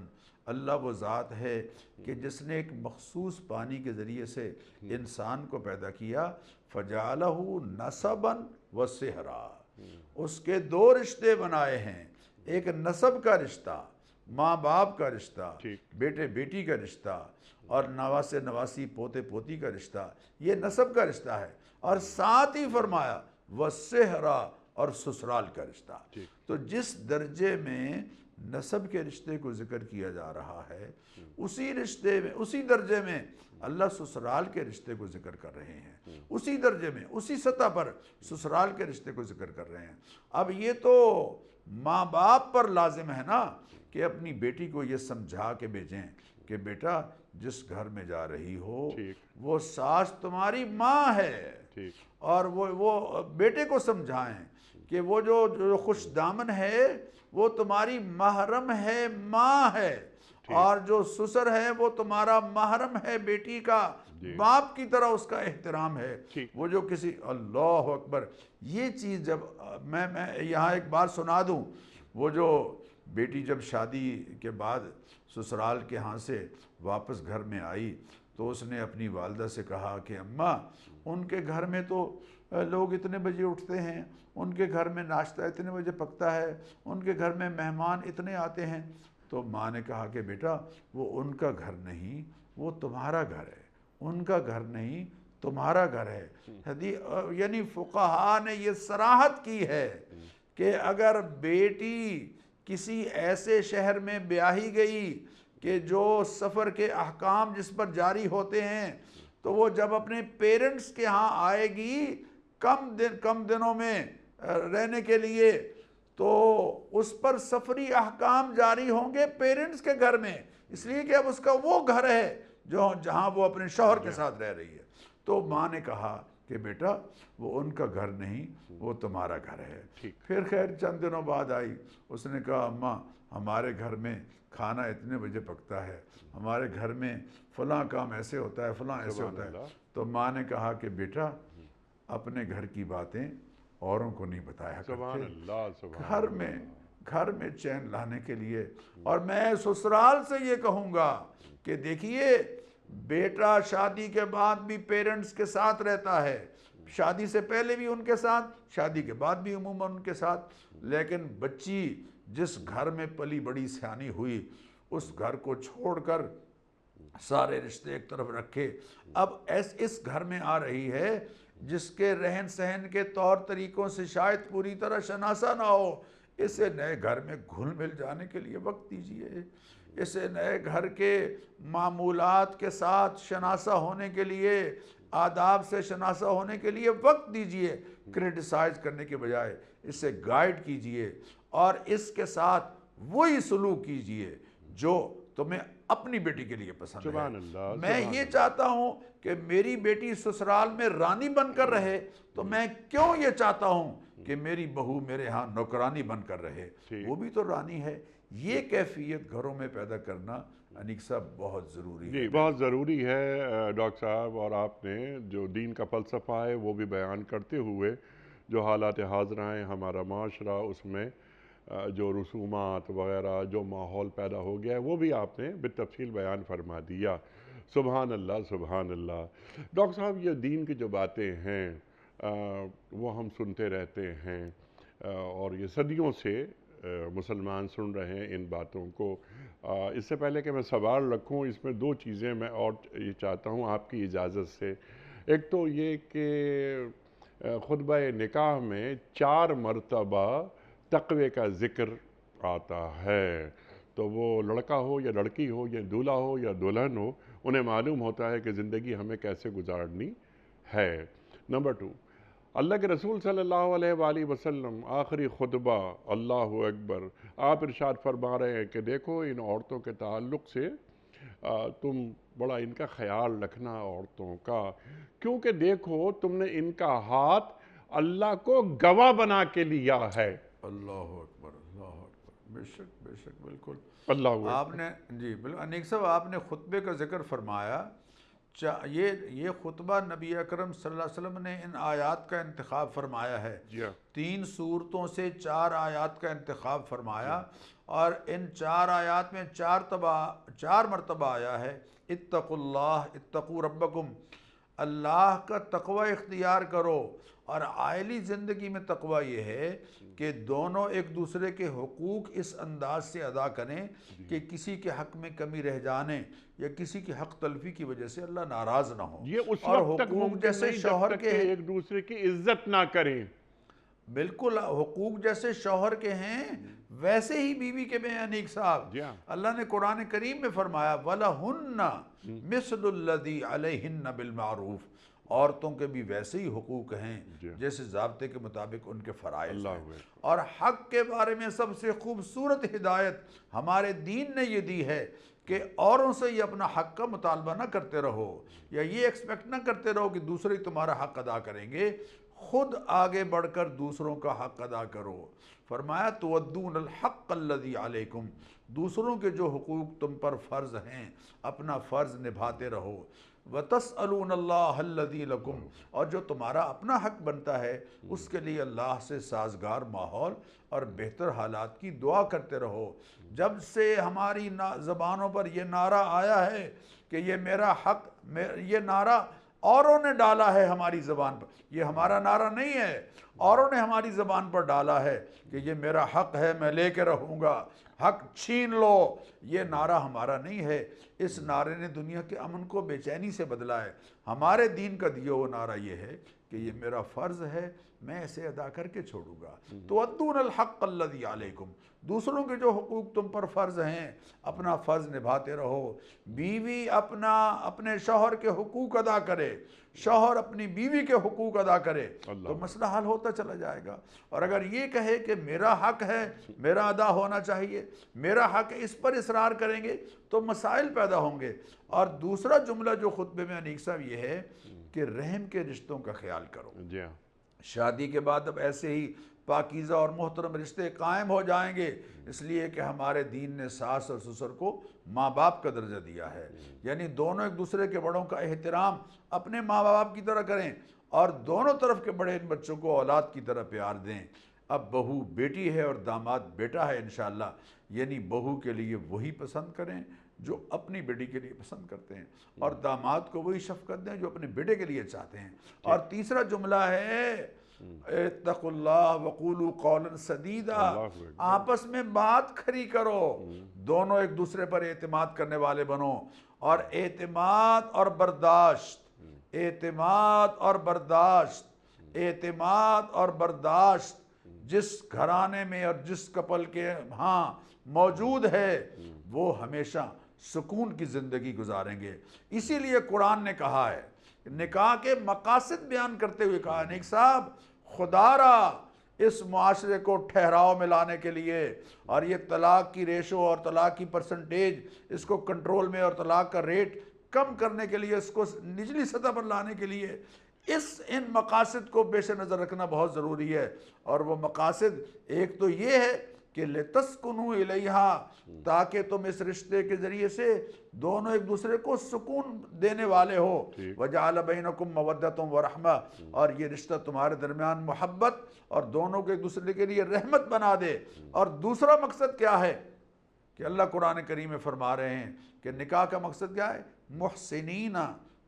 اللہ وہ ذات ہے کہ جس نے ایک مخصوص پانی کے ذریعے سے انسان کو پیدا کیا، فجعلہ نسبا وصہرا، اس کے دو رشتے بنائے ہیں، ایک نسب کا رشتہ، ماں باپ کا رشتہ، بیٹے بیٹی کا رشتہ، اور نواسے نواسی پوتے پوتی کا رشتہ، یہ نسب کا رشتہ ہے. اور ساتھ ہی فرمایا وصہرا، اور سسرال کا رشتہ. تو جس درجے میں نسب کے رشتے کو ذکر کیا جا رہا ہے، اسی رشتے میں، اسی درجے میں اللہ سسرال کے رشتے کو ذکر کر رہے ہیں، اسی درجے میں، اسی سطح پر سسرال کے رشتے کو ذکر کر رہے ہیں. اب یہ تو ماں باپ پر لازم ہے نا کہ اپنی بیٹی کو یہ سمجھا کے بھیجیں کہ بیٹا جس گھر میں جا رہی ہو وہ ساس تمہاری ماں ہے، اور وہ بیٹے کو سمجھائیں کہ وہ جو خوش دامن ہے وہ تمہاری محرم ہے، ماں ہے، اور جو سسر ہے وہ تمہارا محرم ہے، بیٹی کا باپ کی طرح اس کا احترام ہے. وہ جو کسی، اللہ اکبر، یہ چیز جب میں یہاں ایک بات سنا دوں، وہ جو بیٹی جب شادی کے بعد سسرال کے ہاں سے واپس گھر میں آئی تو اس نے اپنی والدہ سے کہا کہ اماں، ان کے گھر میں تو لوگ اتنے بجے اٹھتے ہیں، ان کے گھر میں ناشتہ اتنے بجے پکتا ہے، ان کے گھر میں مہمان اتنے آتے ہیں. تو ماں نے کہا کہ بیٹا وہ ان کا گھر نہیں، وہ تمہارا گھر ہے، ان کا گھر نہیں تمہارا گھر ہے. یعنی فقہاء نے یہ صراحت کی ہے کہ اگر بیٹی کسی ایسے شہر میں بیاہی گئی کہ جو سفر کے احکام جس پر جاری ہوتے ہیں، تو وہ جب اپنے پیرنٹس کے ہاں آئے گی کم دنوں میں رہنے کے لیے، تو اس پر سفری احکام جاری ہوں گے پیرنٹس کے گھر میں، اس لیے کہ اب اس کا وہ گھر ہے جہاں وہ اپنے شوہر کے ساتھ رہ رہی ہے. تو ماں نے کہا کہ بیٹا وہ ان کا گھر نہیں، وہ تمہارا گھر ہے. پھر خیر چند دنوں بعد آئی، اس نے کہا اماں ہمارے گھر میں کھانا اتنے بجے پکتا ہے، ہمارے گھر میں فلاں کام ایسے ہوتا ہے، فلاں ایسے ہوتا ہے. تو ماں نے کہا کہ بیٹا اپنے گھر کی باتیں اوروں کو نہیں بتایا کرتے، گھر میں چین لانے کے لیے. اور میں سسرال سے یہ کہوں گا کہ دیکھیے بیٹا شادی کے بعد بھی پیرنٹس کے ساتھ رہتا ہے، شادی سے پہلے بھی ان کے ساتھ، شادی کے بعد بھی عموماً ان کے ساتھ، لیکن بچی جس گھر میں پلی بڑی سیانی ہوئی اس گھر کو چھوڑ کر سارے رشتے ایک طرف رکھے، اب اس گھر میں آ رہی ہے جس کے رہن سہن کے طور طریقوں سے شاید پوری طرح شناسہ نہ ہو. اسے نئے گھر میں گھل مل جانے کے لیے وقت دیجیے، اسے نئے گھر کے معمولات کے ساتھ شناسہ ہونے کے لیے آداب سے شناسا ہونے کے لیے وقت دیجئے، کرٹیسائز کرنے کے بجائے اسے گائیڈ کیجئے اور اس کے ساتھ وہی سلوک کیجئے جو تمہیں اپنی بیٹی کے لیے پسند سبحان ہے۔ اللہ، میں یہ چاہتا ہوں کہ میری بیٹی سسرال میں رانی بن کر رہے، تو میں کیوں یہ چاہتا ہوں کہ میری بہو میرے ہاں نوکرانی بن کر رہے، وہ بھی تو رانی ہے۔ یہ کیفیت گھروں میں پیدا کرنا انیق صاحب بہت ضروری ہے۔ جی بہت ضروری ہے ڈاکٹر صاحب، اور آپ نے جو دین کا فلسفہ ہے وہ بھی بیان کرتے ہوئے جو حالات حاضرہ ہیں ہمارا معاشرہ، اس میں جو رسومات وغیرہ جو ماحول پیدا ہو گیا ہے وہ بھی آپ نے بالتفصیل بیان فرما دیا۔ سبحان اللہ، سبحان اللہ۔ ڈاکٹر صاحب یہ دین کی جو باتیں ہیں وہ ہم سنتے رہتے ہیں، اور یہ صدیوں سے مسلمان سن رہے ہیں ان باتوں کو۔ اس سے پہلے کہ میں سوال رکھوں، اس میں دو چیزیں میں اور یہ چاہتا ہوں آپ کی اجازت سے۔ ایک تو یہ کہ خطبہ نکاح میں 4 مرتبہ تقوی کا ذکر آتا ہے، تو وہ لڑکا ہو یا لڑکی ہو یا دولہا ہو یا دلہن ہو، انہیں معلوم ہوتا ہے کہ زندگی ہمیں کیسے گزارنی ہے۔ نمبر 2، اللہ کے رسول صلی اللہ علیہ وآلہ وسلم آخری خطبہ اللہ اکبر، آپ ارشاد فرما رہے ہیں کہ دیکھو ان عورتوں کے تعلق سے تم بڑا ان کا خیال رکھنا عورتوں کا، کیونکہ دیکھو تم نے ان کا ہاتھ اللہ کو گواہ بنا کے لیا ہے۔ اللہ اکبر، اللہ اکبر، بے شک بے شک، بالکل۔ اللہ اکبر۔ آپ نے جی بالکل انیق صاحب، آپ نے خطبے کا ذکر فرمایا، یہ خطبہ نبی اکرم صلی اللہ علیہ وسلم نے ان آیات کا انتخاب فرمایا ہے۔ 3 سورتوں سے 4 آیات کا انتخاب فرمایا، اور ان 4 آیات میں 4 مرتبہ آیا ہے اتقوا اللہ، اتقوا ربکم، اللہ کا تقوی اختیار کرو۔ اور عائلی زندگی میں تقوی یہ ہے کہ دونوں ایک دوسرے کے حقوق اس انداز سے ادا کریں کہ کسی کے حق میں کمی رہ جانے یا کسی کی حق تلفی کی وجہ سے اللہ ناراض نہ ہو۔ یہ اس اور وقت تک حقوق ممکن جیسے نہیں جب شوہر تک کے کہ ایک دوسرے کی عزت نہ کریں۔ بالکل، حقوق جیسے شوہر کے ہیں ویسے ہی بیوی کے میں انیق صاحب۔ اللہ نے قرآن کریم میں فرمایا وَلَهُنَّ مِثْلُ الَّذِي عَلَيْهِنَّ بِالْمَعْرُوفِ، عورتوں کے بھی ویسے ہی حقوق ہیں جیسے ضابطے کے مطابق ان کے فرائض ہیں۔ اور حق کے بارے میں سب سے خوبصورت ہدایت ہمارے دین نے یہ دی ہے کہ اوروں سے یہ اپنا حق کا مطالبہ نہ کرتے رہو، یا یہ ایکسپیکٹ نہ کرتے رہو کہ دوسرے تمہارا حق ادا کریں گے، خود آگے بڑھ کر دوسروں کا حق ادا کرو۔ فرمایا تُوَدُّونَ الْحَقَّ الَّذِي عَلَيْكُمْ، دوسروں کے جو حقوق تم پر فرض ہیں اپنا فرض نبھاتے رہو۔ وَتَسْأَلُونَ اللَّهَ الَّذِي لَكُمْ، اور جو تمہارا اپنا حق بنتا ہے اس کے لیے اللہ سے سازگار ماحول اور بہتر حالات کی دعا کرتے رہو۔ جب سے ہماری زبانوں پر یہ نعرہ آیا ہے کہ یہ میرا حق، یہ نعرہ اوروں نے ڈالا ہے ہماری زبان پر، یہ ہمارا نعرہ نہیں ہے، اوروں نے ہماری زبان پر ڈالا ہے کہ یہ میرا حق ہے میں لے کے رہوں گا، حق چھین لو، یہ نعرہ ہمارا نہیں ہے۔ اس نعرے نے دنیا کے امن کو بے چینی سے بدلا ہے۔ ہمارے دین کا دیا وہ نعرہ یہ ہے کہ یہ میرا فرض ہے، میں اسے ادا کر کے چھوڑوں گا۔ تُوَدُّونَ الْحَقَّ الَّذِي عَلَيْكُمْ، دوسروں کے جو حقوق تم پر فرض ہیں اپنا فرض نبھاتے رہو۔ بیوی اپنے شوہر کے حقوق ادا کرے، شوہر اپنی بیوی کے حقوق ادا کرے، تو مسئلہ حل ہوتا چلا جائے گا۔ اور اگر یہ کہے کہ میرا حق ہے، میرا ادا ہونا چاہیے، میرا حق ہے، اس پر اصرار کریں گے تو مسائل پیدا ہوں گے۔ اور دوسرا جملہ جو خطبے میں انیق صاحب یہ ہے کہ رحم کے رشتوں کا خیال کرو۔ شادی کے بعد اب ایسے ہی پاکیزہ اور محترم رشتے قائم ہو جائیں گے، اس لیے کہ ہمارے دین نے ساس اور سسر کو ماں باپ کا درجہ دیا ہے، یعنی دونوں ایک دوسرے کے بڑوں کا احترام اپنے ماں باپ کی طرح کریں، اور دونوں طرف کے بڑے ان بچوں کو اولاد کی طرح پیار دیں۔ اب بہو بیٹی ہے اور داماد بیٹا ہے انشاءاللہ، یعنی بہو کے لیے وہی پسند کریں جو اپنی بیٹی کے لیے پسند کرتے ہیں، اور داماد کو وہی شفقت دیں جو اپنے بیٹے کے لیے چاہتے ہیں۔ اور تیسرا جملہ ہے اتقوا اللہ وقولوا قولا سدیدا، آپس میں بات کھری کرو، دونوں ایک دوسرے پر اعتماد کرنے والے بنو۔ اور اعتماد اور برداشت، اعتماد اور برداشت، اعتماد اور برداشت جس گھرانے میں اور جس کپل کے ہاں موجود ہے وہ ہمیشہ سکون کی زندگی گزاریں گے۔ اسی لیے قرآن نے کہا ہے نکاح کے مقاصد بیان کرتے ہوئے کہا نیک صاحب خدا را اس معاشرے کو ٹھہراؤ میں لانے کے لیے اور یہ طلاق کی ریشو اور طلاق کی پرسنٹیج اس کو کنٹرول میں اور طلاق کا ریٹ کم کرنے کے لیے اس کو نچلی سطح پر لانے کے لیے ان مقاصد کو پیش نظر رکھنا بہت ضروری ہے. اور وہ مقاصد ایک تو یہ ہے کہ لِتَسْكُنُوا إِلَيْهَا تاکہ تم اس رشتے کے ذریعے سے دونوں ایک دوسرے کو سکون دینے والے ہو. وَجَعَلَ بَيْنَكُمْ مَوَدَّةٌ وَرَحْمَةٌ اور یہ رشتہ تمہارے درمیان محبت اور دونوں کو ایک دوسرے کے لیے رحمت بنا دے. اور دوسرا مقصد کیا ہے کہ اللہ قرآن کریم میں فرما رہے ہیں کہ نکاح کا مقصد کیا ہے؟ محسنین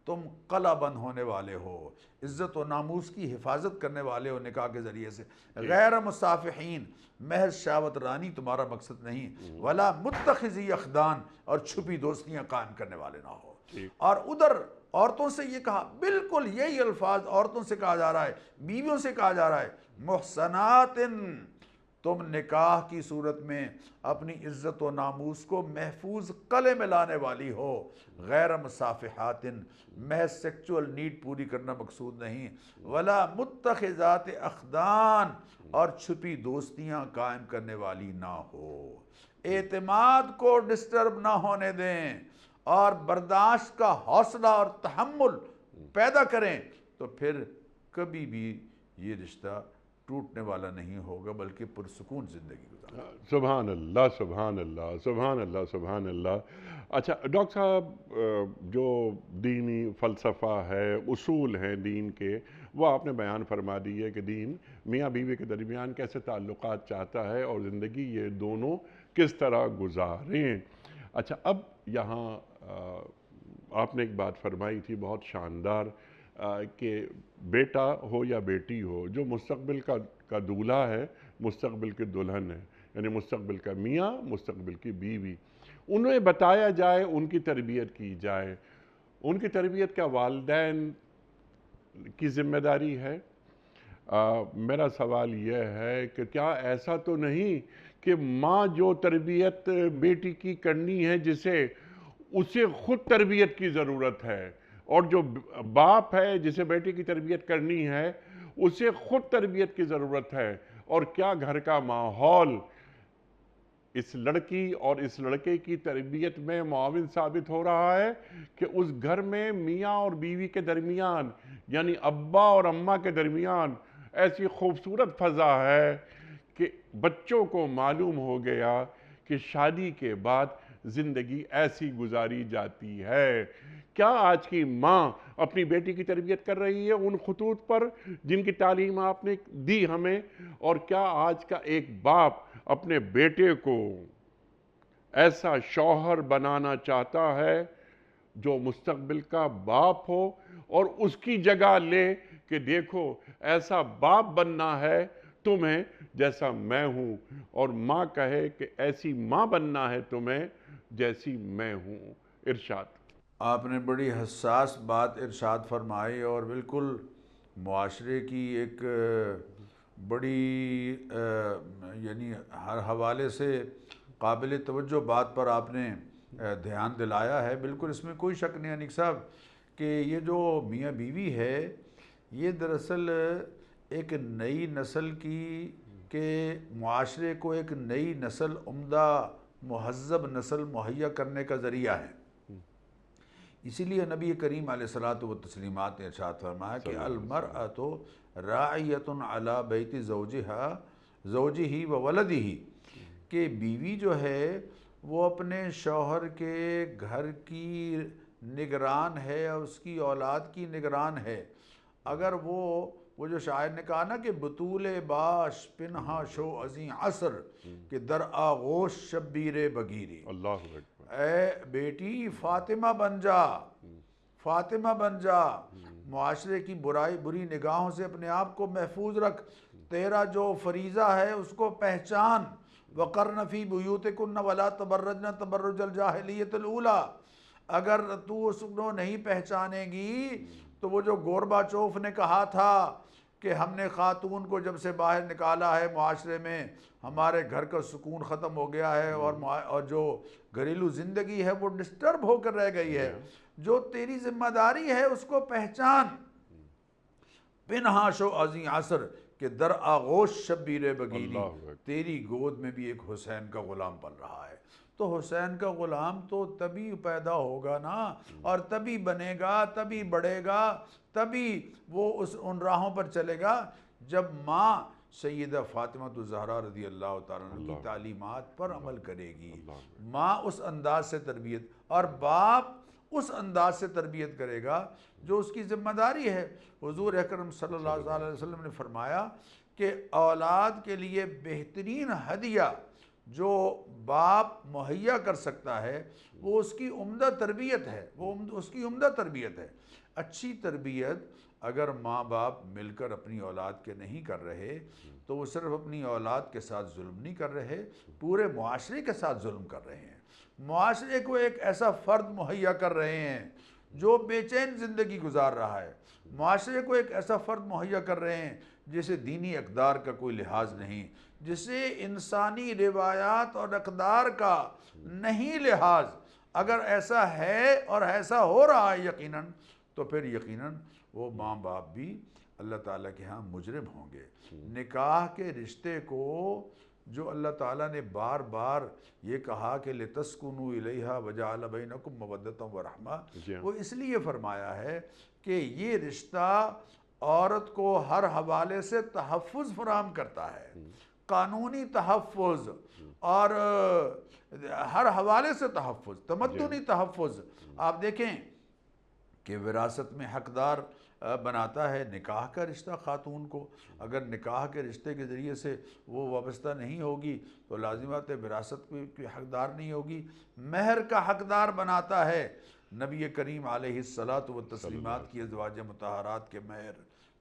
تم قلع بند ہونے والے ہو، عزت و ناموس کی حفاظت کرنے والے ہو نکاح کے ذریعے سے. غیر مصافحین محض شہوت رانی تمہارا مقصد نہیں. ولا متخذی اخدان اور چھپی دوستیاں قائم کرنے والے نہ ہو. اور ادھر عورتوں سے یہ کہا، بالکل یہی الفاظ عورتوں سے کہا جا رہا ہے، بیویوں سے کہا جا رہا ہے. محسنات تم نکاح کی صورت میں اپنی عزت و ناموس کو محفوظ قلعے میں لانے والی ہو. غیر مصافحات محض سیکچول نیڈ پوری کرنا مقصود نہیں. ولا متخذات اخدان اور چھپی دوستیاں قائم کرنے والی نہ ہو. اعتماد کو ڈسٹرب نہ ہونے دیں اور برداشت کا حوصلہ اور تحمل پیدا کریں تو پھر کبھی بھی یہ رشتہ ٹوٹنے والا نہیں ہوگا بلکہ پرسکون زندگی گزارے. سبحان اللہ سبحان اللہ سبحان اللہ سبحان اللہ. اچھا ڈاکٹر صاحب، جو دینی فلسفہ ہے، اصول ہیں دین کے، وہ آپ نے بیان فرما دی ہے کہ دین میاں بیوی کے درمیان کیسے تعلقات چاہتا ہے اور زندگی یہ دونوں کس طرح گزاریں. اچھا اب یہاں آپ نے ایک بات فرمائی تھی بہت شاندار کہ بیٹا ہو یا بیٹی ہو، جو مستقبل کا دولہا ہے، مستقبل کے دلہن ہے، یعنی مستقبل کا میاں، مستقبل کی بیوی، انہیں بتایا جائے، ان کی تربیت کی جائے. ان کی تربیت کیا والدین کی ذمہ داری ہے؟ میرا سوال یہ ہے کہ کیا ایسا تو نہیں کہ ماں جو تربیت بیٹی کی کرنی ہے اسے خود تربیت کی ضرورت ہے، اور جو باپ ہے جسے بیٹی کی تربیت کرنی ہے اسے خود تربیت کی ضرورت ہے؟ اور کیا گھر کا ماحول اس لڑکی اور اس لڑکے کی تربیت میں معاون ثابت ہو رہا ہے کہ اس گھر میں میاں اور بیوی کے درمیان، یعنی ابا اور اماں کے درمیان ایسی خوبصورت فضا ہے کہ بچوں کو معلوم ہو گیا کہ شادی کے بعد زندگی ایسی گزاری جاتی ہے؟ کیا آج کی ماں اپنی بیٹی کی تربیت کر رہی ہے ان خطوط پر جن کی تعلیم آپ نے دی ہمیں؟ اور کیا آج کا ایک باپ اپنے بیٹے کو ایسا شوہر بنانا چاہتا ہے جو مستقبل کا باپ ہو اور اس کی جگہ لے کہ دیکھو ایسا باپ بننا ہے تمہیں جیسا میں ہوں، اور ماں کہے کہ ایسی ماں بننا ہے تمہیں جیسی میں ہوں؟ ارشاد. آپ نے بڑی حساس بات ارشاد فرمائی اور بالکل معاشرے کی ایک بڑی یعنی ہر حوالے سے قابل توجہ بات پر آپ نے دھیان دلایا ہے. بالکل اس میں کوئی شک نہیں انیک صاحب کہ یہ جو میاں بیوی ہے یہ دراصل ایک نئی نسل کی کہ معاشرے کو ایک نئی نسل، عمدہ مہذب نسل مہیا کرنے کا ذریعہ ہے. اسی لیے نبی کریم علیہ الصلوۃ والتسلیمات نے ارشاد فرمایا کہ المرأۃ راعیۃ علی بیت زوجہ و ولدہ، کہ بیوی جو ہے وہ اپنے شوہر کے گھر کی نگران ہے اور اس کی اولاد کی نگران ہے. اگر وہ جو شاعر نے کہا نا کہ بطول باش پنہا شو ازیں عصر کہ در آغوش شبیر بگیری، اللہ اکبر، اے بیٹی فاطمہ بن جا، فاطمہ بن جا، معاشرے کی بری نگاہوں سے اپنے آپ کو محفوظ رکھ، تیرا جو فریضہ ہے اس کو پہچان. وَقَرْنَ فِي بُيُوتِكُنَّ وَلَا تَبَرَّجْنَ تَبَرُّجَ الْجَاهِلِيَّةِ الْأُولَى. اگر تو اس کو نہیں پہچانے گی تو وہ جو گورباچوف نے کہا تھا کہ ہم نے خاتون کو جب سے باہر نکالا ہے معاشرے میں ہمارے گھر کا سکون ختم ہو گیا ہے اور جو گھریلو زندگی ہے وہ ڈسٹرب ہو کر رہ گئی ہے، جو تیری ذمہ داری ہے اس کو پہچان۔ پنہاش و ازیں عصر کہ در آغوش شبیر بگیری، تیری گود میں بھی ایک حسین کا غلام پل رہا ہے۔ تو حسین کا غلام تو تبھی پیدا ہوگا نا، اور تبھی بنے گا، تبھی بڑھے گا، تبھی وہ ان راہوں پر چلے گا جب ماں سیدہ فاطمہ الزہرا رضی اللہ تعالیٰ عنہ کی تعلیمات پر عمل کرے گی۔ ماں اس انداز سے تربیت، اور باپ اس انداز سے تربیت کرے گا جو اس کی ذمہ داری ہے۔ حضور اکرم صلی اللہ علیہ وسلم نے فرمایا کہ اولاد کے لیے بہترین ہدیہ جو باپ مہیا کر سکتا ہے وہ اس کی عمدہ تربیت ہے، وہ اس کی عمدہ تربیت ہے۔ اچھی تربیت اگر ماں باپ مل کر اپنی اولاد کے نہیں کر رہے تو وہ صرف اپنی اولاد کے ساتھ ظلم نہیں کر رہے، پورے معاشرے کے ساتھ ظلم کر رہے ہیں۔ معاشرے کو ایک ایسا فرد مہیا کر رہے ہیں جو بے چین زندگی گزار رہا ہے، معاشرے کو ایک ایسا فرد مہیا کر رہے ہیں جسے دینی اقدار کا کوئی لحاظ نہیں، جسے انسانی روایات اور اقدار کا نہیں لحاظ۔ اگر ایسا ہے اور ایسا ہو رہا ہے یقیناً، تو پھر یقیناً وہ ماں باپ بھی اللہ تعالیٰ کے ہاں مجرم ہوں گے۔ نکاح کے رشتے کو جو اللہ تعالیٰ نے بار بار یہ کہا کہ لِتَسْكُنُوا إِلَيْهَا وَجَعَلَ بَيْنَكُمْ مَوَدَّةً وَرَحْمَةً، وہ اس لیے فرمایا ہے کہ یہ رشتہ عورت کو ہر حوالے سے تحفظ فراہم کرتا ہے، قانونی تحفظ اور ہر حوالے سے تحفظ، تمدنی تحفظ۔ آپ دیکھیں کہ وراثت میں حقدار بناتا ہے نکاح کا رشتہ خاتون کو۔ اگر نکاح کے رشتے کے ذریعے سے وہ وابستہ نہیں ہوگی تو لازمات وراثت کی حقدار نہیں ہوگی۔ مہر کا حقدار بناتا ہے نبی کریم علیہ الصلاۃ والتسلیمات کی ازواج مطہرات کے مہر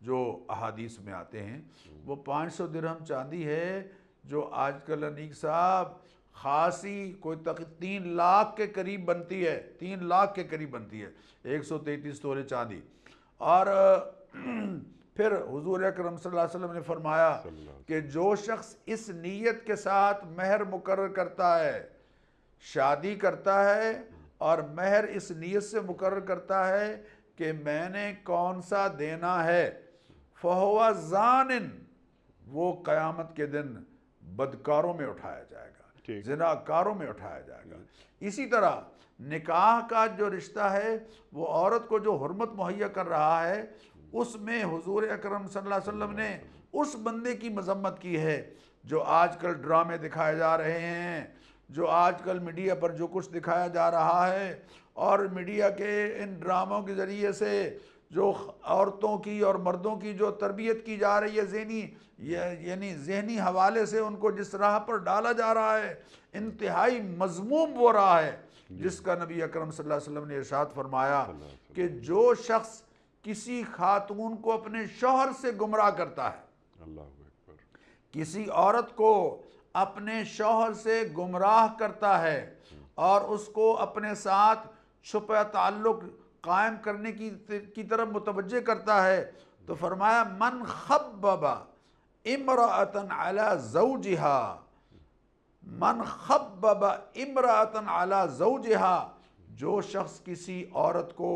جو احادیث میں آتے ہیں، وہ 500 درہم چاندی ہے جو آج کل انیق صاحب خاصی کوئی 3 لاکھ کے قریب بنتی ہے، 3 لاکھ کے قریب بنتی ہے، 133 تولے چاندی۔ اور پھر حضور اکرم صلی اللہ علیہ وسلم نے فرمایا کہ جو شخص اس نیت کے ساتھ مہر مقرر کرتا ہے، شادی کرتا ہے اور مہر اس نیت سے مقرر کرتا ہے کہ میں نے کون سا دینا ہے، فَهُوَ زَانٍ، وہ قیامت کے دن بدکاروں میں اٹھایا جائے گا، زناکاروں میں اٹھایا جائے گا۔ اسی طرح نکاح کا جو رشتہ ہے وہ عورت کو جو حرمت مہیا کر رہا ہے، اس میں حضور اکرم صلی اللہ علیہ وسلم نے اس بندے کی مذمت کی ہے جو آج کل ڈرامے دکھائے جا رہے ہیں، جو آج کل میڈیا پر جو کچھ دکھایا جا رہا ہے، اور میڈیا کے ان ڈراموں کے ذریعے سے جو عورتوں کی اور مردوں کی جو تربیت کی جا رہی ہے یعنی ذہنی حوالے سے ان کو جس راہ پر ڈالا جا رہا ہے، انتہائی مذموم وہ راہ ہے جس کا نبی اکرم صلی اللہ علیہ وسلم نے ارشاد فرمایا کہ جو شخص کسی خاتون کو اپنے شوہر سے گمراہ کرتا ہے، اللہ اکبر، کسی عورت کو اپنے شوہر سے گمراہ کرتا ہے اور اس کو اپنے ساتھ چھپا تعلق قائم کرنے کی طرف متوجہ کرتا ہے، تو فرمایا من خبب امرأة علی زوجہا، من خبب امرأة علی زوجہا، جو شخص کسی عورت کو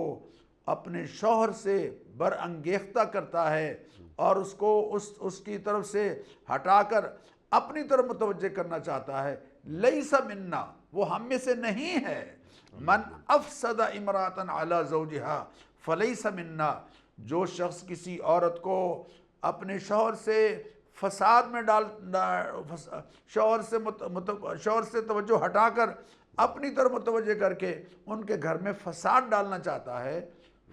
اپنے شوہر سے برانگیختہ کرتا ہے اور اس کو اس کی طرف سے ہٹا کر اپنی طرف متوجہ کرنا چاہتا ہے، لیس منا، وہ ہم میں سے نہیں ہے۔ من افسد امرأة علی زوجہا فلیس منا، جو شخص کسی عورت کو اپنے شوہر سے فساد میں شوہر سے توجہ ہٹا کر اپنی طرف متوجہ کر کے ان کے گھر میں فساد ڈالنا چاہتا ہے،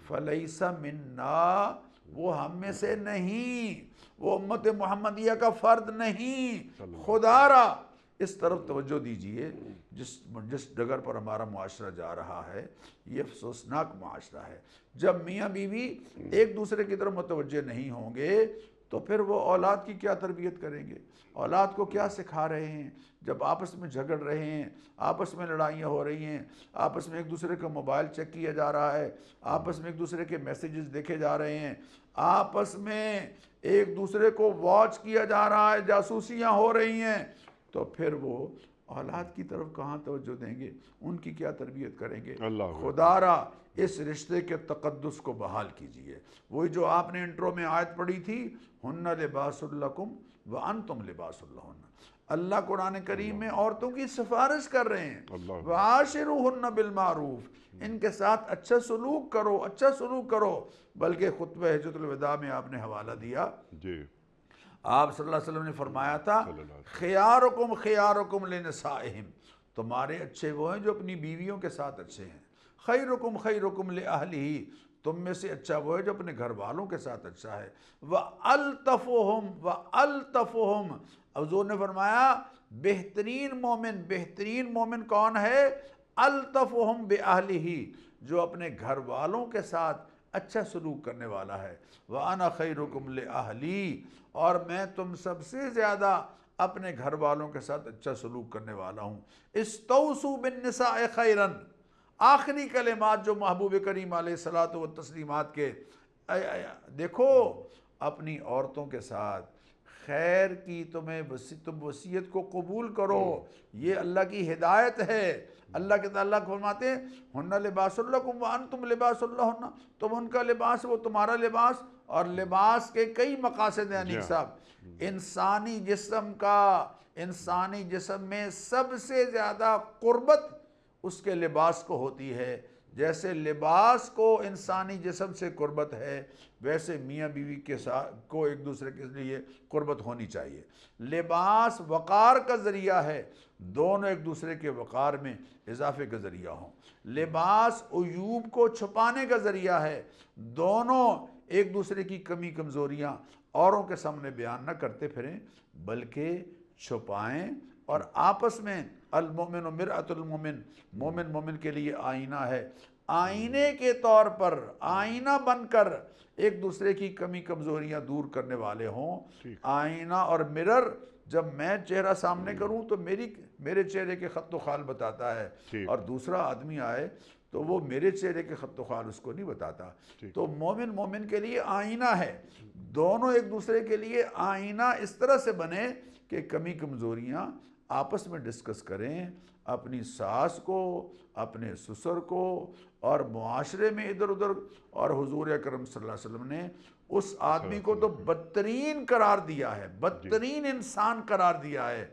فلیس منا، وہ ہم میں سے نہیں، وہ امت محمدیہ کا فرد نہیں۔ خدا را اس طرف توجہ دیجئے، جس ڈگر پر ہمارا معاشرہ جا رہا ہے یہ افسوسناک معاشرہ ہے۔ جب میاں بیوی ایک دوسرے کی طرف متوجہ نہیں ہوں گے تو پھر وہ اولاد کی کیا تربیت کریں گے، اولاد کو کیا سکھا رہے ہیں؟ جب آپس میں جھگڑ رہے ہیں، آپس میں لڑائیاں ہو رہی ہیں، آپس میں ایک دوسرے کا موبائل چیک کیا جا رہا ہے، آپس میں ایک دوسرے کے میسیجز دیکھے جا رہے ہیں، آپس میں ایک دوسرے کو واچ کیا جا رہا ہے، جاسوسیاں ہو رہی ہیں، تو پھر وہ اولاد کی طرف کہاں توجہ دیں گے، ان کی کیا تربیت کریں گے؟ اللہ خدا را اس رشتے کے تقدس کو بحال کیجئے۔ وہی جو آپ نے انٹرو میں آیت پڑھی تھی، ہن لباس لکم وانتم لباس لہن، اللہ قرآن کریم میں عورتوں کی سفارش کر رہے ہیں، اللہ وعاشروہن بالمعروف، ان کے ساتھ اچھا سلوک کرو، اچھا سلوک کرو۔ بلکہ خطبہ حجۃ الوداع میں آپ نے حوالہ دیا، جی آپ صلی اللہ علیہ وسلم نے فرمایا تھا صلی اللہ علیہ وسلم، خیارکم خیارکم لنسائہم، تمہارے اچھے وہ ہیں جو اپنی بیویوں کے ساتھ اچھے ہیں، خیرکم خیرکم لأہلہ، تم میں سے اچھا وہ ہے جو اپنے گھر والوں کے ساتھ اچھا ہے، وَأَلْتَفُهُمْ وَأَلْتَفُهُمْ، حضور نے فرمایا بہترین مومن کون ہے؟ الطفہم بأہلہ، جو اپنے گھر والوں کے ساتھ اچھا سلوک کرنے والا ہے، وَأَنَا خَيْرُكُمْ لِأَهْلِي، اور میں تم سب سے زیادہ اپنے گھر والوں کے ساتھ اچھا سلوک کرنے والا ہوں۔ استوصوا بالنساء خیرا، آخری کلمات جو محبوب کریم علیہ الصلاۃ والتسلیمات کے، دیکھو اپنی عورتوں کے ساتھ خیر کی تم وصیت کو قبول کرو، یہ اللہ کی ہدایت ہے۔ اللہ کے تعلق فرماتے ہیں ہن لباس لکم وانتم لباس لہن، تم ان کا لباس وہ تمہارا لباس، اور لباس کے کئی مقاصد ہیں انیق صاحب۔ انسانی جسم میں سب سے زیادہ قربت اس کے لباس کو ہوتی ہے، جیسے لباس کو انسانی جسم سے قربت ہے، ویسے میاں بیوی کے ساتھ کو ایک دوسرے کے لیے قربت ہونی چاہیے۔ لباس وقار کا ذریعہ ہے، دونوں ایک دوسرے کے وقار میں اضافے کا ذریعہ ہوں۔ لباس عیوب کو چھپانے کا ذریعہ ہے، دونوں ایک دوسرے کی کمی کمزوریاں اوروں کے سامنے بیان نہ کرتے پھریں بلکہ چھپائیں، اور آپس میں المومن مرآۃ المومن، مومن مومن کے لیے آئینہ ہے، آئینے کے طور پر آئینہ بن کر ایک دوسرے کی کمی کمزوریاں دور کرنے والے ہوں۔ آئینہ اور مرر، جب میں چہرہ سامنے کروں تو میرے چہرے کے خط و خال بتاتا ہے، اور دوسرا آدمی آئے تو وہ میرے چہرے کے خط و خال اس کو نہیں بتاتا۔ تو مومن مومن کے لیے آئینہ ہے، دونوں ایک دوسرے کے لیے آئینہ اس طرح سے بنے کہ کمی کمزوریاں آپس میں ڈسکس کریں، اپنی ساس کو، اپنے سسر کو، اور معاشرے میں ادھر ادھر۔ اور حضور اکرم صلی اللہ علیہ وسلم نے اس آدمی کو تو بدترین قرار دیا ہے، بدترین انسان قرار دیا ہے،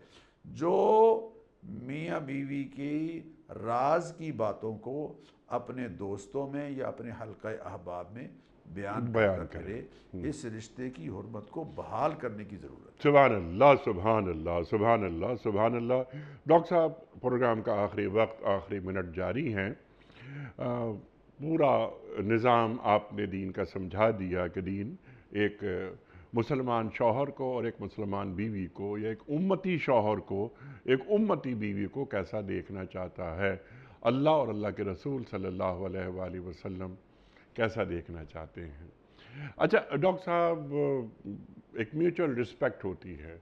جو میاں بیوی کی راز کی باتوں کو اپنے دوستوں میں یا اپنے حلقہ احباب میں بیان کرتا پھرے۔ اس رشتے کی حرمت کو بحال کرنے کی ضرورت ہے۔ سبحان اللہ سبحان اللہ سبحان اللہ سبحان اللہ۔ ڈاکٹر صاحب، پروگرام کا آخری وقت، آخری منٹ جاری ہیں، پورا نظام آپ نے دین کا سمجھا دیا کہ دین ایک مسلمان شوہر کو اور ایک مسلمان بیوی کو، یا ایک امتی شوہر کو ایک امتی بیوی کو کیسا دیکھنا چاہتا ہے، اللہ اور اللہ کے رسول صلی اللہ علیہ وآلہ وسلم کیسا دیکھنا چاہتے ہیں۔ اچھا ڈاکٹر صاحب، ایک میوچل رسپیکٹ ہوتی ہے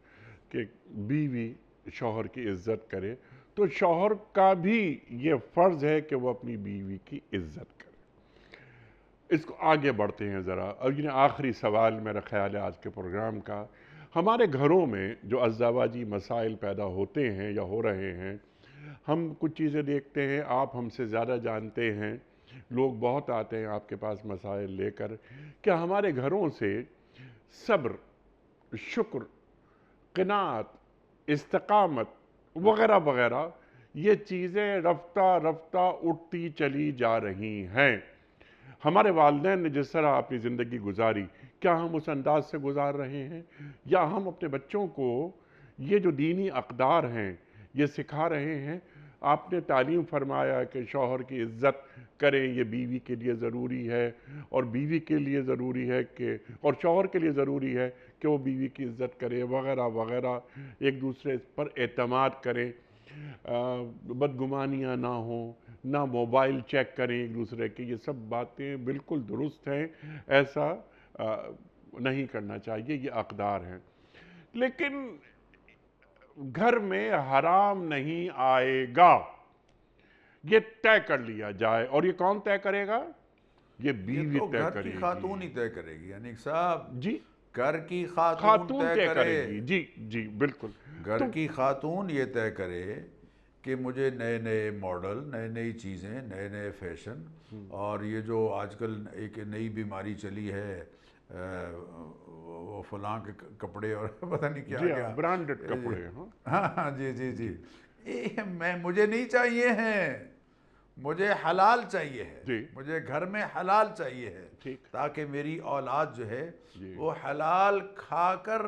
کہ بیوی شوہر کی عزت کرے، تو شوہر کا بھی یہ فرض ہے کہ وہ اپنی بیوی کی عزت کرے۔ اس کو آگے بڑھتے ہیں ذرا، اور یہ آخری سوال میرا خیال ہے آج کے پروگرام کا۔ ہمارے گھروں میں جو ازدواجی مسائل پیدا ہوتے ہیں یا ہو رہے ہیں، ہم کچھ چیزیں دیکھتے ہیں، آپ ہم سے زیادہ جانتے ہیں، لوگ بہت آتے ہیں آپ کے پاس مسائل لے کر، کہ ہمارے گھروں سے صبر، شکر، قناعت، استقامت وغیرہ وغیرہ یہ چیزیں رفتہ رفتہ اٹھتی چلی جا رہی ہیں۔ ہمارے والدین نے جس طرح اپنی زندگی گزاری، کیا ہم اس انداز سے گزار رہے ہیں، یا ہم اپنے بچوں کو یہ جو دینی اقدار ہیں یہ سکھا رہے ہیں؟ آپ نے تعلیم فرمایا کہ شوہر کی عزت کریں، یہ بیوی کے لیے ضروری ہے، اور بیوی کے لیے ضروری ہے کہ، اور شوہر کے لیے ضروری ہے کہ وہ بیوی کی عزت کرے وغیرہ وغیرہ، ایک دوسرے پر اعتماد کریں، بدگمانیاں نہ ہوں، نہ موبائل چیک کریں ایک دوسرے کی، یہ سب باتیں بالکل درست ہیں، ایسا نہیں کرنا چاہیے، یہ اقدار ہیں۔ لیکن گھر میں حرام نہیں آئے گا، یہ طے کر لیا جائے، اور یہ کون طے کرے گا؟ یہ بیوی طے کرے گی، گھر کی خاتون ہی طے کرے گی، یعنی صاحب جی گھر کی خاتون خاتون طے طے کرے کرے گی، جی جی بالکل۔ گھر کی خاتون یہ طے کرے کہ مجھے نئے نئے ماڈل، نئے نئی چیزیں، نئے نئے فیشن، اور یہ جو آج کل ایک نئی بیماری چلی ہے وہ فلاں کے کپڑے اور پتہ نہیں کیا جی کیا، ہاں، برانڈڈ کپڑے. ہاں ہاں ہاں جی جی جی، مجھے نہیں چاہیے ہیں، مجھے حلال چاہیے ہے، جی مجھے گھر میں حلال چاہیے ہے، ٹھیک. تاکہ میری اولاد جو ہے جی وہ حلال کھا کر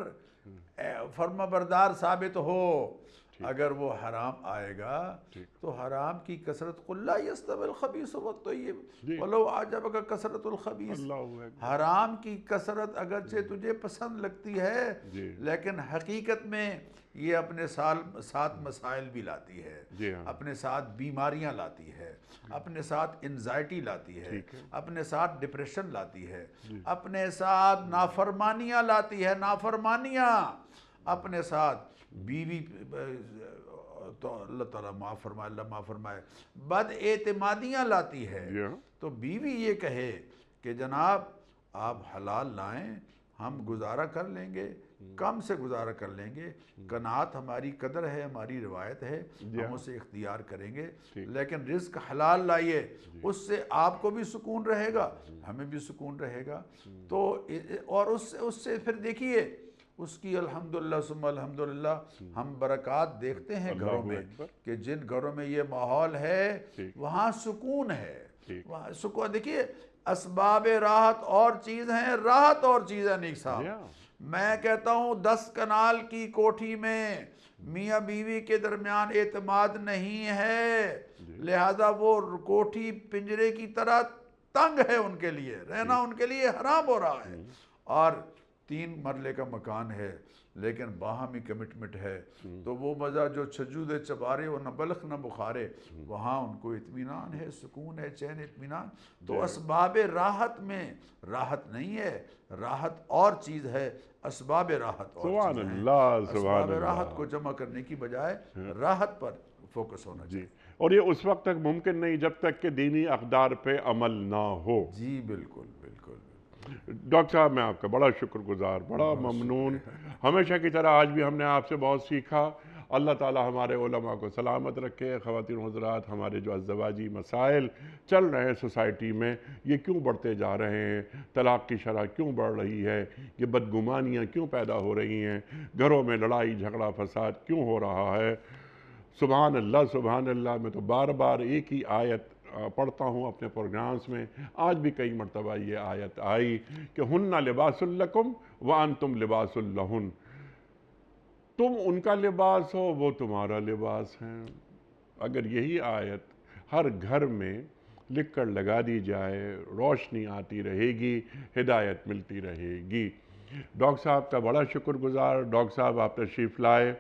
فرما بردار ثابت ہو. ٹھیک اگر وہ حرام آئے گا ٹھیک. تو حرام کی کثرت، قل لا یستوی الخبیث والطیب جی ولو اعجبک کثرت الخبیث. اللہ اکبر. حرام کی کثرت اگرچہ تجھے پسند لگتی ہے جی لیکن حقیقت میں یہ اپنے ساتھ مسائل بھی لاتی ہے، جی ہاں اپنے ساتھ بیماریاں لاتی ہے، اپنے ساتھ انزائٹی لاتی ہے، ٹھیک ہے. اپنے ساتھ ڈپریشن لاتی ہے، جی اپنے ساتھ نافرمانیاں لاتی ہے، نافرمانیاں اپنے ساتھ بیوی، تو اللہ تعالیٰ معاف فرمائے، اللہ معاف فرمائے، بد اعتمادیاں لاتی ہے. جی ہاں تو بیوی یہ کہے کہ جناب آپ حلال لائیں، ہم گزارا کر لیں گے، کم سے گزارا کر لیں گے، قناعت ہماری قدر ہے، ہماری روایت ہے، جی ہم ہاں اسے اختیار کریں گے، ٹھیک. لیکن رزق حلال لائیے، اس سے آپ کو بھی سکون رہے گا، ہمیں بھی سکون رہے گا. تو اور اس سے پھر دیکھیے اس کی الحمدللہ ثم الحمدللہ ہم برکات دیکھتے ہیں گھروں اللہ میں، اکبر. کہ جن گھروں میں یہ ماحول ہے ٹھیک وہاں سکون ہے. ٹھیک. وہاں سکون، دیکھیے اسباب راحت اور چیز ہیں، راحت اور چیز ہے. نیک جی صاحب ہاں میں کہتا ہوں 10 کنال کی کوٹھی میں میاں بیوی کے درمیان اعتماد نہیں ہے، جی لہذا وہ کوٹھی پنجرے کی طرح تنگ ہے، ان کے لیے رہنا ٹھیک. ان کے لیے حرام ہو رہا ہے. اور 3 مرلے کا مکان ہے لیکن باہمی کمٹمنٹ ہے، تو وہ مزہ جو چھجو دے چبارے وہ نہ بلخ نہ بخارے، وہاں ان کو اطمینان ہے، سکون ہے، چین اطمینان. تو اسباب راحت میں راحت نہیں ہے، راحت اور چیز ہے، اسباب راحت اور سبحان چیزیں ہیں. اللہ سبحان اسباب راحت کو اللہ. جمع کرنے کی بجائے راحت پر فوکس ہونا جی، چاہیے. اور یہ اس وقت تک ممکن نہیں جب تک کہ دینی اقدار پہ عمل نہ ہو. جی بالکل بالکل. ڈاکٹر صاحب میں آپ کا بڑا شکر گزار، بڑا بہت ممنون. شکریہ. ہمیشہ کی طرح آج بھی ہم نے آپ سے بہت سیکھا. اللہ تعالیٰ ہمارے علماء کو سلامت رکھے. خواتین حضرات، ہمارے جو ازدواجی مسائل چل رہے ہیں سوسائٹی میں، یہ کیوں بڑھتے جا رہے ہیں؟ طلاق کی شرح کیوں بڑھ رہی ہے؟ یہ بدگمانیاں کیوں پیدا ہو رہی ہیں؟ گھروں میں لڑائی جھگڑا فساد کیوں ہو رہا ہے؟ سبحان اللہ سبحان اللہ. میں تو بار بار ایک ہی آیت پڑھتا ہوں اپنے پروگرامز میں. آج بھی کئی مرتبہ یہ آیت آئی کہ ہن لباس لکم وانتم لباس لہن. تم ان کا لباس ہو، وہ تمہارا لباس ہیں. اگر یہی آیت ہر گھر میں لکھ کر لگا دی جائے، روشنی آتی رہے گی، ہدایت ملتی رہے گی. ڈاکٹر صاحب کا بڑا شکر گزار. ڈاکٹر صاحب آپ تشریف لائے.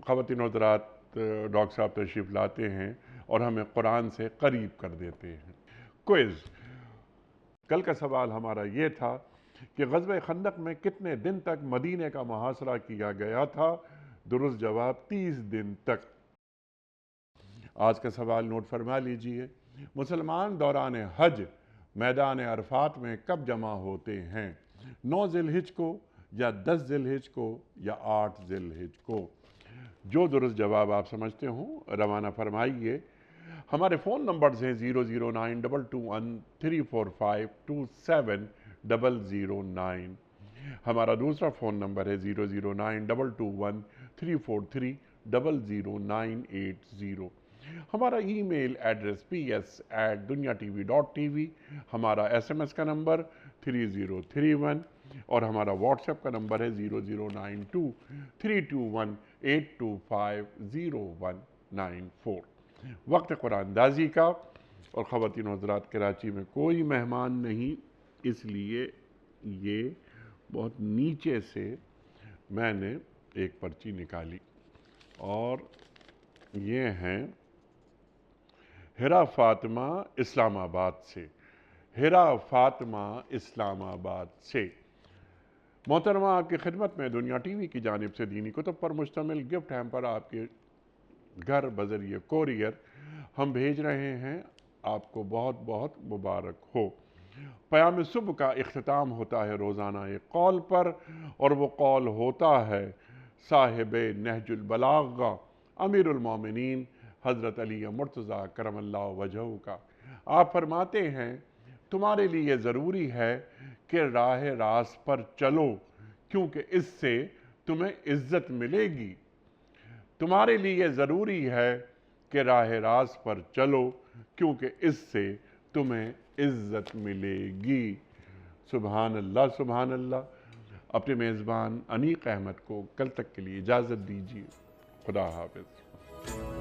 خواتین حضرات، ڈاکٹر صاحب تشریف لاتے ہیں اور ہمیں قرآن سے قریب کر دیتے ہیں. کوئز. کل کا سوال ہمارا یہ تھا کہ غزوہ خندق میں کتنے دن تک مدینے کا محاصرہ کیا گیا تھا؟ درست جواب 30 دن تک. آج کا سوال نوٹ فرما لیجئے. مسلمان دوران حج میدان عرفات میں کب جمع ہوتے ہیں؟ 9 ذی الحج کو، یا 10 ذی الحج کو، یا 8 ذی الحج کو؟ جو درست جواب آپ سمجھتے ہوں روانہ فرمائیے. ہمارے فون نمبرز ہیں 0092213452709. ہمارا دوسرا فون نمبر ہے 009222134300980. ہمارا ای میل ایڈریس ps@dunyatv.tv. ہمارا SMS کا نمبر 3031 اور ہمارا واٹس ایپ کا نمبر ہے 0092321825019. وقت قرآن اندازی کا. اور خواتین حضرات، کراچی میں کوئی مہمان نہیں، اس لیے یہ بہت نیچے سے میں نے ایک پرچی نکالی اور یہ ہیں ہیرا فاطمہ اسلام آباد سے. ہیرا فاطمہ اسلام آباد سے. محترمہ، آپ کی خدمت میں دنیا ٹی وی کی جانب سے دینی کتب پر مشتمل گفٹ ہیمپر آپ کے گھر بذریعہ کوریئر ہم بھیج رہے ہیں. آپ کو بہت بہت مبارک ہو. پیام صبح کا اختتام ہوتا ہے روزانہ ایک قول پر، اور وہ قول ہوتا ہے صاحب نہج البلاغہ امیر المومنین حضرت علی مرتضیٰ کرم اللہ وجہہ کا۔ آپ فرماتے ہیں تمہارے لیے ضروری ہے کہ راہ راست پر چلو کیونکہ اس سے تمہیں عزت ملے گی۔ تمہارے لیے ضروری ہے کہ راہ راست پر چلو کیونکہ اس سے تمہیں عزت ملے گی۔ سبحان اللہ سبحان اللہ۔ اپنے میزبان انیق احمد کو کل تک کے لیے اجازت دیجیے۔ خدا حافظ۔